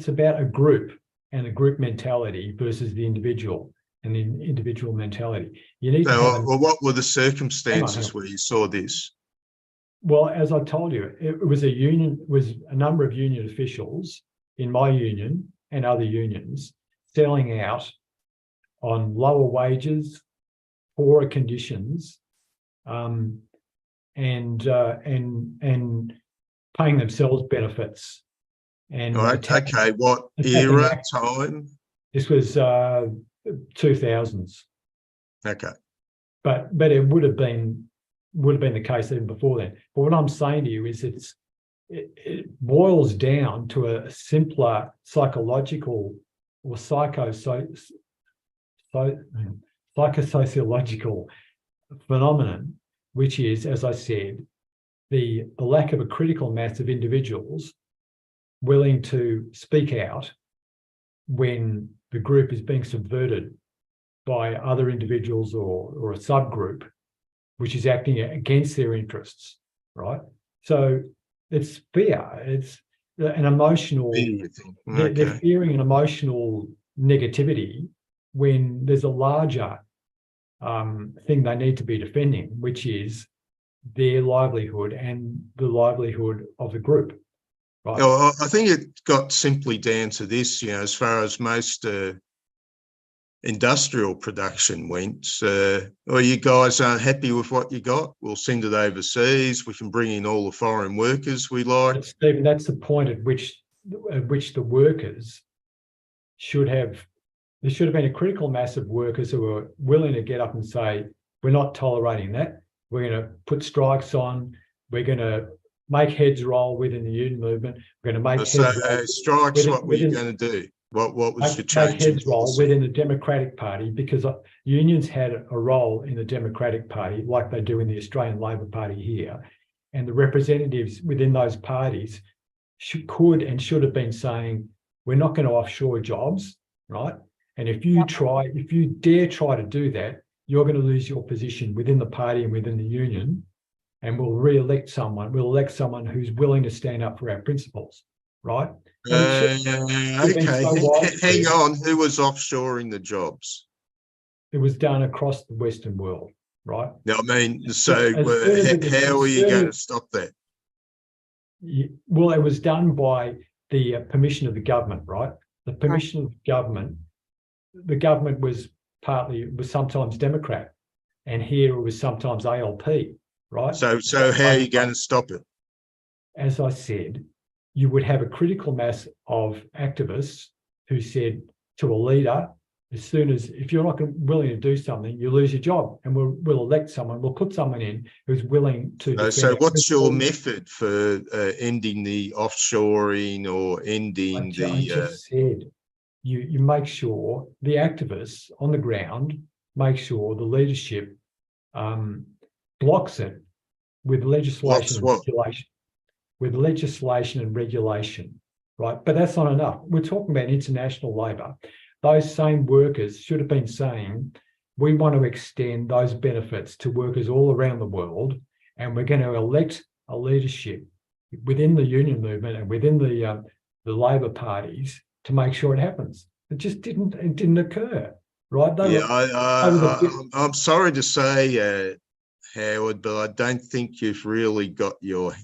about a group and a group mentality versus the individual and the individual mentality. You need to have what were the circumstances where you saw this? Well, as I told you, it was a number of union officials in my union and other unions selling out on lower wages, poorer conditions, and paying themselves benefits. And okay, what era, time? This was 2000s. Okay, but it would have been the case even before then. But what I'm saying to you is, it boils down to a simpler psychological or psychosociological phenomenon, which is, as I said, the lack of a critical mass of individuals willing to speak out when the group is being subverted by other individuals or a subgroup which is acting against their interests, right? So it's fear, it's an emotional, they're fearing an emotional negativity when there's a larger thing they need to be defending, which is their livelihood and the livelihood of the group. Right. Well, I think it got simply down to this, as far as most industrial production went. You guys aren't happy with what you got? We'll send it overseas. We can bring in all the foreign workers we like. But Stephen, that's the point at which the workers should have. There should have been a critical mass of workers who are willing to get up and say, we're not tolerating that. We're going to put strikes on. We're going to make heads roll within the union movement. We're going to make So heads roll strikes, what were you going to do? What was your make change in heads roll policy? within the Democratic Party, because unions had a role in the Democratic Party like they do in the Australian Labor Party here. And the representatives within those parties could and should have been saying, we're not going to offshore jobs, right? And if you dare try to do that, you're going to lose your position within the party and within the union, and we'll elect someone who's willing to stand up for our principles, right? Okay, So hang on. Who was offshoring the jobs? It was done across the Western world, right? Now, I mean, so how are you going to stop that? Well, it was done by the permission of the government, right? The permission of the government was sometimes Democrat, and here it was sometimes ALP, right? So how are you going to stop it? As I said, you would have a critical mass of activists who said to a leader, if you're not willing to do something, you lose your job, and we'll elect someone, we'll put someone in who's willing to defend. So what's your method for ending the offshoring or ending I just said, you make sure the activists on the ground, make sure the leadership blocks it with legislation and regulation. With legislation and regulation, right? But that's not enough. We're talking about international labour. Those same workers should have been saying, we want to extend those benefits to workers all around the world, and we're going to elect a leadership within the union movement and within the Labor parties to make sure it happens. It just didn't occur, right? I'm sorry to say, Howard, but I don't think you've really got your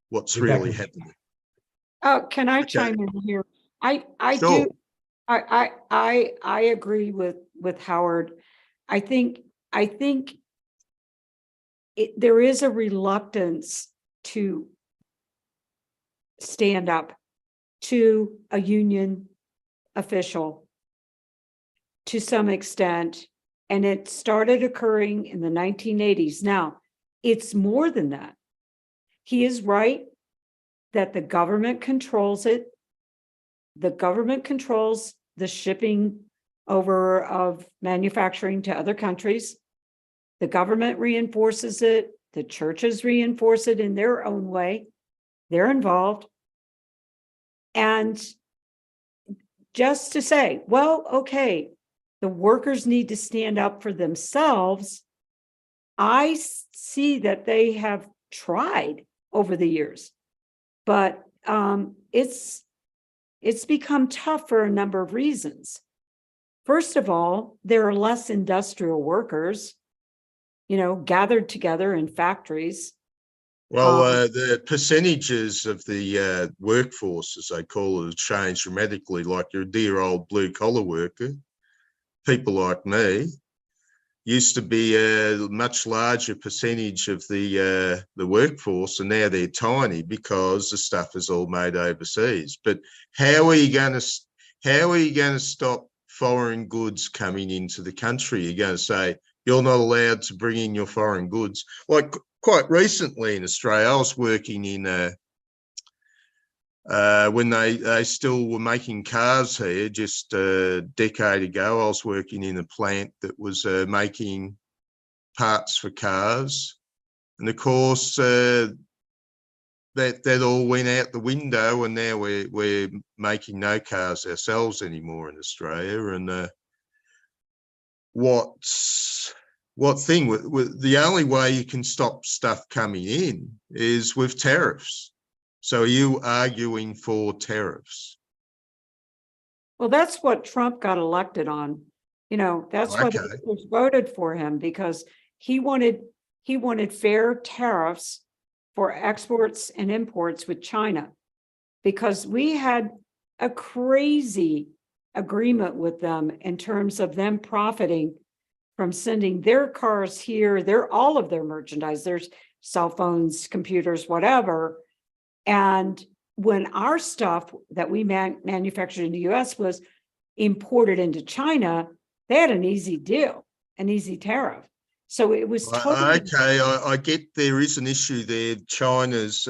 what's really happening. Oh, can I chime in here? I Sure. do. I agree with Howard. I think there is a reluctance to stand up to a union official to some extent, and it started occurring in the 1980s. Now, it's more than that. He is right that the government controls it. The government controls the shipping over of manufacturing to other countries. The government reinforces it. The churches reinforce it in their own way. They're involved. And just to say, well, okay, the workers need to stand up for themselves. I see that they have tried over the years, but it's become tough for a number of reasons. First of all, there are less industrial workers, gathered together in factories. Well, the percentages of the workforce, as they call it, have changed dramatically. Like your dear old blue-collar worker, people like me, used to be a much larger percentage of the workforce, and now they're tiny because the stuff is all made overseas. But how are you going to stop foreign goods coming into the country? You're going to say you're not allowed to bring in your foreign goods. Like quite recently in Australia, I was working in when they still were making cars here just a decade ago. I was working in a plant that was making parts for cars. And of course, that all went out the window, and now we're making no cars ourselves anymore in Australia. And the only way you can stop stuff coming in is with tariffs. So are you arguing for tariffs? Well, that's what Trump got elected on. That's what was voted for him, because he wanted fair tariffs for exports and imports with China, because we had a crazy agreement with them in terms of them profiting from sending their cars here, all of their merchandise, there's cell phones, computers, whatever. And when our stuff that we manufactured in the US was imported into China, they had an easy deal. an easy tariff. So it was totally. Okay, I get there is an issue there. China's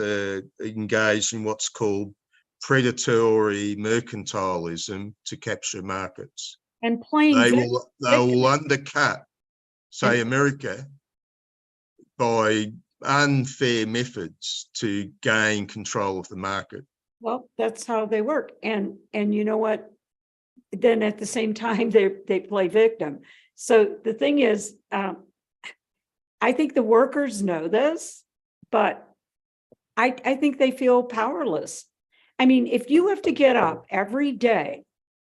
engaged in what's called predatory mercantilism to capture markets. And playing They victim. will undercut, say, America by unfair methods to gain control of the market. Well, that's how they work. And you know what? Then at the same time, they play victim. So the thing is, I think the workers know this, but I think they feel powerless. I mean, if you have to get up every day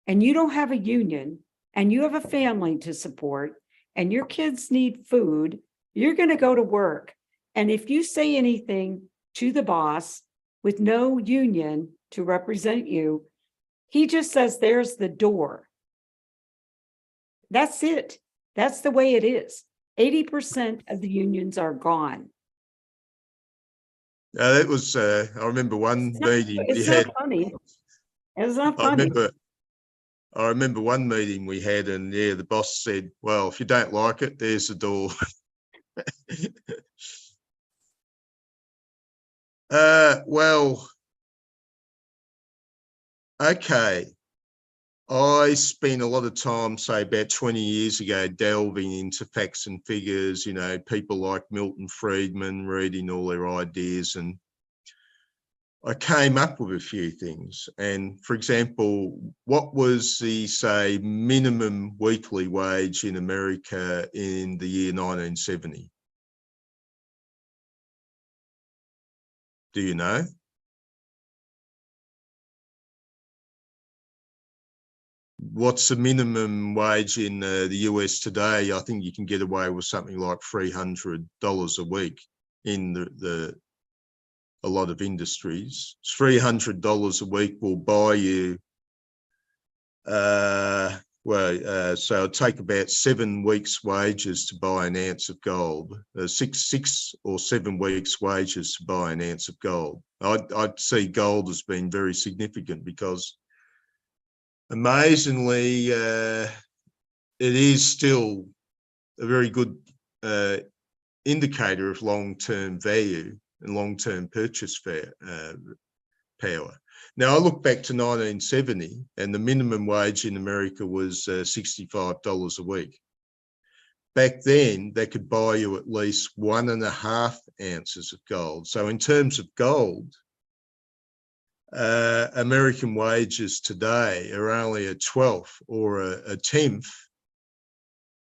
and you don't have a union and you have a family to support and your kids need food, you're going to go to work. And if you say anything to the boss with no union to represent you, he just says, there's the door. That's it. That's the way it is. 80% of the unions are gone. That was, I remember one meeting we had. Funny. It's not funny. I remember one meeting we had, and yeah, the boss said, well, if you don't like it, there's the door. Well, okay. I spent a lot of time, say about 20 years ago, delving into facts and figures, you know, people like Milton Friedman, reading all their ideas, and I came up with a few things. And for example, what was the, say, minimum weekly wage in America in the year 1970? Do you know? What's the minimum wage in the US today? I think you can get away with something like $300 a week in a lot of industries. $300 a week will buy you, so it'll take about 7 weeks' wages to buy an ounce of gold. 6 or 7 weeks' wages to buy an ounce of gold. I'd see gold as being very significant because amazingly, it is still a very good indicator of long-term value and long-term purchase power. Now, I look back to 1970, and the minimum wage in America was $65 a week. Back then, they could buy you at least 1.5 ounces of gold. So in terms of gold, American wages today are only a 12th or a 10th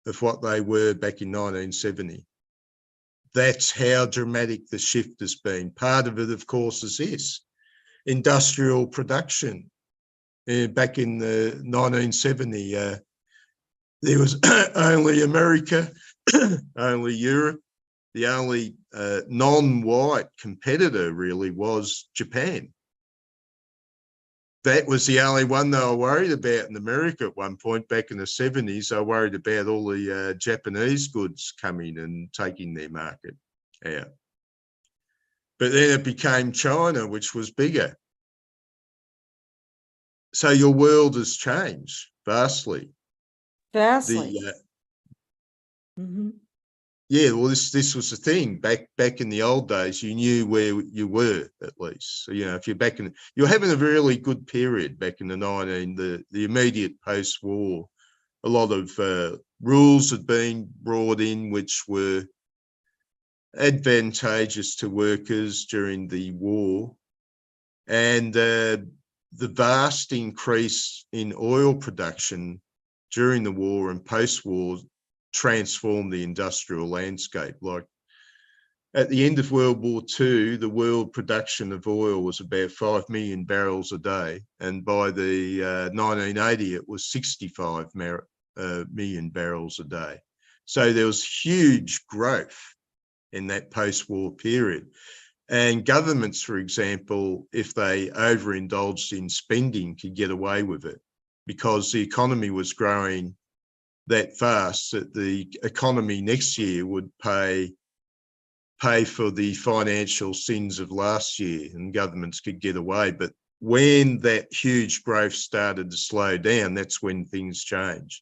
of what they were back in 1970. That's how dramatic the shift has been. Part of it, of course, is this: industrial production. Back in the 1970, there was only America, only Europe. The only non-white competitor really was Japan. That was the only one they were worried about in America at one point back in the 70s. They were worried about all the Japanese goods coming and taking their market out. But then it became China, which was bigger. So your world has changed vastly. Vastly. Mm-hmm. Yeah, well, this was the thing. Back in the old days, you knew where you were at least. So, you know, if you're back in, you're having a really good period back in the immediate post-war. A lot of rules had been brought in which were advantageous to workers during the war, and the vast increase in oil production during the war and post-war transformed the industrial landscape. Like at the end of World War II, the world production of oil was about 5 million barrels a day. And by the 1980, it was 65 million barrels a day. So there was huge growth in that post-war period. And governments, for example, if they overindulged in spending, could get away with it because the economy was growing that fast that the economy next year would pay for the financial sins of last year, and governments could get away. But when that huge growth started to slow down, that's when things changed.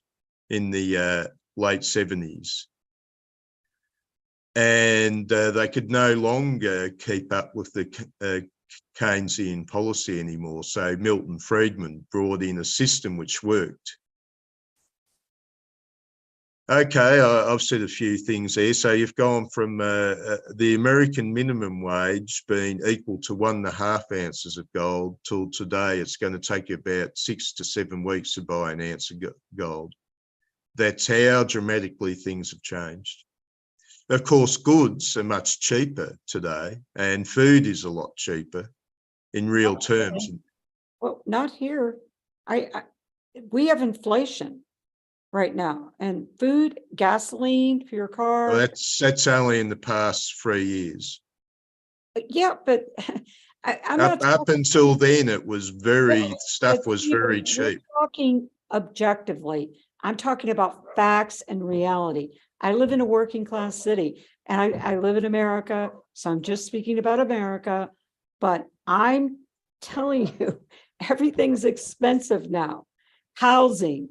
In the late 70s. And they could no longer keep up with the Keynesian policy anymore. So Milton Friedman brought in a system which worked. Okay, I've said a few things there. So you've gone from the American minimum wage being equal to 1.5 ounces of gold till today it's going to take you about 6 to 7 weeks to buy an ounce of gold. That's how dramatically things have changed. Of course, goods are much cheaper today and food is a lot cheaper in real terms. Well, not here. We have inflation right now, and food, gasoline for your car. Well, that's only in the past 3 years. Yeah, but I'm Up not until then, it was stuff but was Stephen, very you're cheap. talking objectively. I'm talking about facts and reality. I live in a working class city and I live in America, so I'm just speaking about America, but I'm telling you, everything's expensive now. Housing,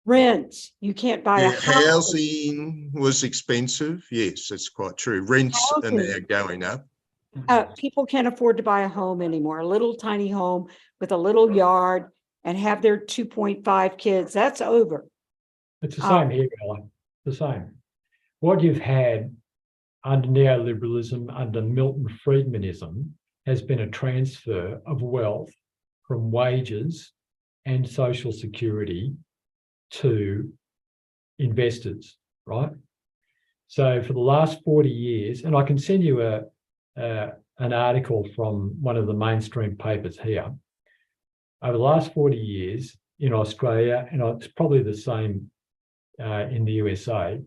rent, you can't buy a Yeah, house. housing was expensive. Yes, that's quite true. Rents are now Housing. going up. People can't afford to buy a home anymore, a little tiny home with a little yard and have their 2.5 kids. That's over. It's the same here, Alan. The same. What you've had under neoliberalism, under Milton Friedmanism, has been a transfer of wealth from wages and social security to investors, right? So for the last 40 years, and I can send you an article from one of the mainstream papers here. Over the last 40 years in Australia, and it's probably the same in the USA,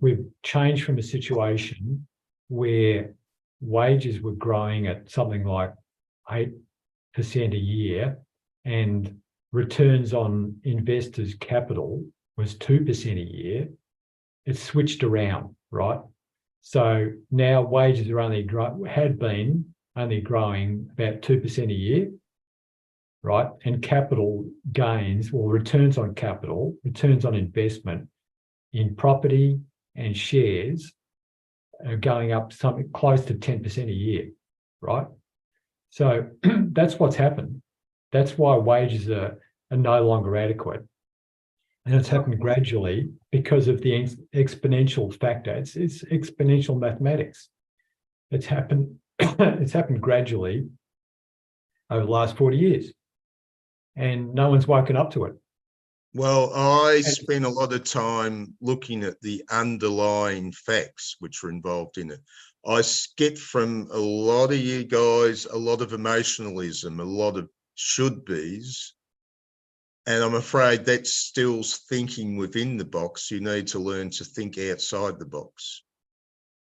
we've changed from a situation where wages were growing at something like 8% a year and returns on investors' capital was 2% a year. It's switched around, right? So now wages are had been only growing about 2% a year, right? And capital gains or returns on capital, returns on investment in property and shares are going up something close to 10% a year, right? So that's what's happened. That's why wages are no longer adequate. And it's happened gradually because of the exponential factor. It's exponential mathematics. It's happened gradually over the last 40 years. And no one's woken up to it. Well, I spent a lot of time looking at the underlying facts which are involved in it. I get from a lot of you guys a lot of emotionalism, a lot of should-bes, and I'm afraid that's still thinking within the box. You need to learn to think outside the box.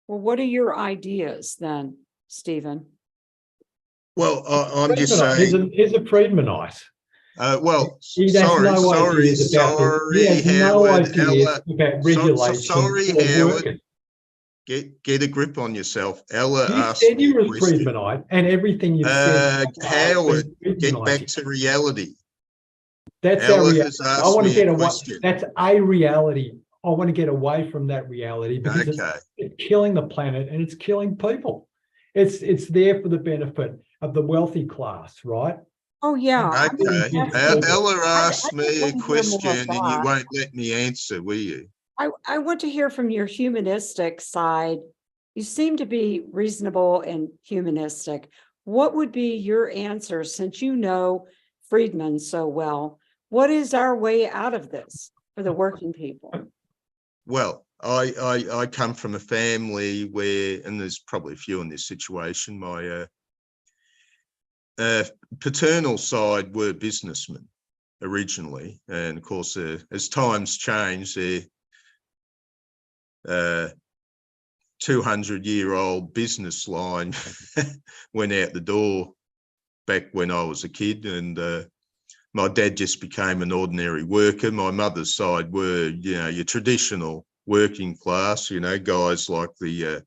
Well, what are your ideas then, Stephen? Well, I'm just saying. He's a Friedmanite. Well, He has sorry, no ideas about regulation. Sorry, Howard. Get a grip on yourself. Ella You asked said me you a were question. Friedmanite, and everything you've said. Howard, get back to reality. That's Ella our reality. has asked I want to me get a away. question. That's a reality. I want to get away from that reality because Okay. it's killing the planet and it's killing people. It's there for the benefit of the wealthy class, right? Oh, yeah. Okay. Ella asked me a question and you that. won't let me answer, will you? I want to hear from your humanistic side. You seem to be reasonable and humanistic. What would be your answer, since you know Friedman so well? What is our way out of this for the working people? Well, I come from a family where, and there's probably a few in this situation, my paternal side were businessmen originally. And of course, as times change, their 200-year-old business line went out the door back when I was a kid. And my dad just became an ordinary worker. My mother's side were, your traditional working class, guys like the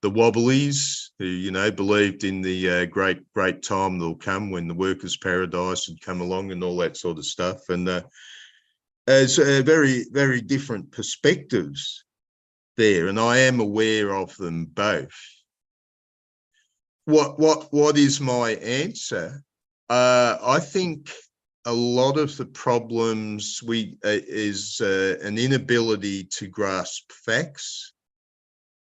Wobblies, who, believed in the great time that'll come when the workers' paradise had come along and all that sort of stuff. And as very, very different perspectives there, and I am aware of them both. What is my answer? I think a lot of the problems is an inability to grasp facts.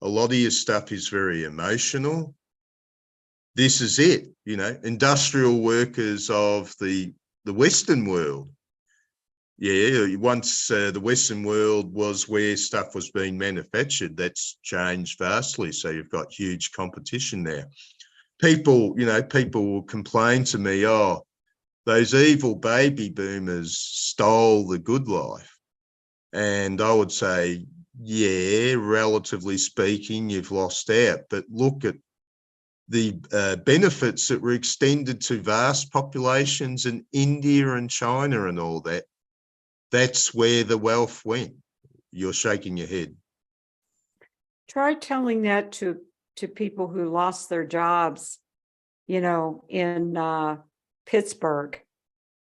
A lot of your stuff is very emotional. This is it, you know, industrial workers of the Western world. Yeah, once the Western world was where stuff was being manufactured. That's changed vastly. So you've got huge competition there. People, you know, people will complain to me, oh, those evil baby boomers stole the good life. And I would say, yeah, relatively speaking, you've lost out. But look at the benefits that were extended to vast populations in India and China and all that. That's where the wealth went. You're shaking your head. Try telling that to people who lost their jobs, you know, in Pittsburgh,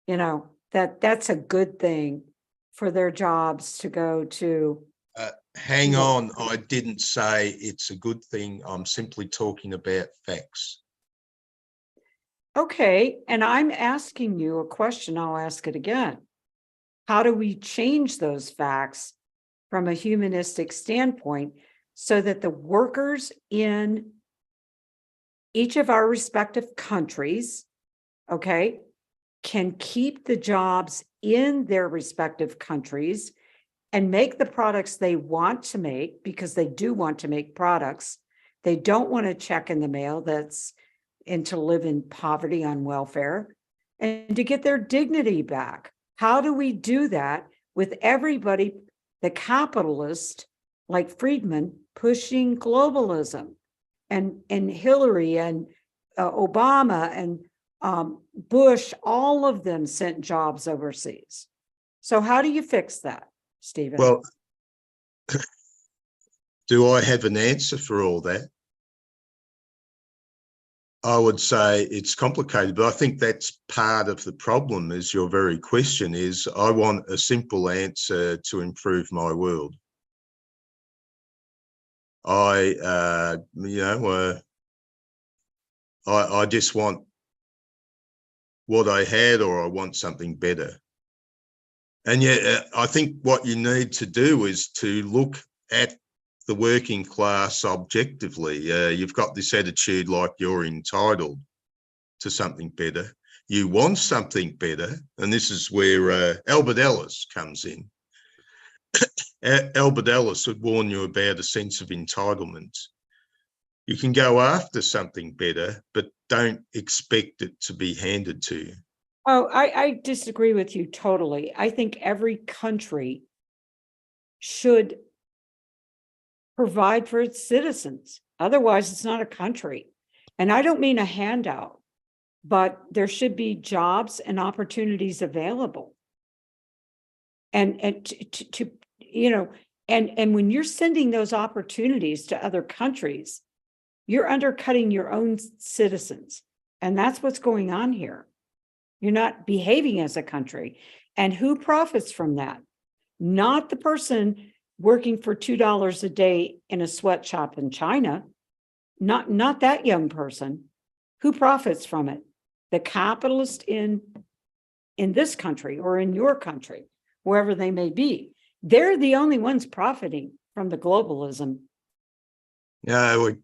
you know, that's a good thing for their jobs to go to. Hang on, I didn't say it's a good thing. I'm simply talking about facts. Okay, and I'm asking you a question, I'll ask it again. How do we change those facts from a humanistic standpoint so that the workers in each of our respective countries, okay, can keep the jobs in their respective countries and make the products they want to make, because they do want to make products. They don't want a check in the mail and to live in poverty on welfare, and to get their dignity back. How do we do that with everybody, the capitalist like Friedman, pushing globalism, and Hillary and Obama and Bush, all of them sent jobs overseas. So how do you fix that, Stephen? Well, do I have an answer for all that? I would say it's complicated, but I think that's part of the problem. Is your very question is, I want a simple answer to improve my world. I just want what I had, or I want something better. And yet, I think what you need to do is to look at the working class objectively. You've got this attitude like you're entitled to something better. You want something better, and this is where Albert Ellis comes in. Albert Ellis would warn you about a sense of entitlement. You can go after something better, but don't expect it to be handed to you. Oh, I disagree with you totally. I think every country should provide for its citizens. Otherwise, it's not a country. And I don't mean a handout, but there should be jobs and opportunities available. And to you know, and when you're sending those opportunities to other countries, you're undercutting your own citizens. And that's what's going on here. You're not behaving as a country. And who profits from that? Not the person working for $2 a day in a sweatshop in China. Not that young person. Who profits from it? The capitalist in this country or in your country, wherever they may be. They're the only ones profiting from the globalism. No,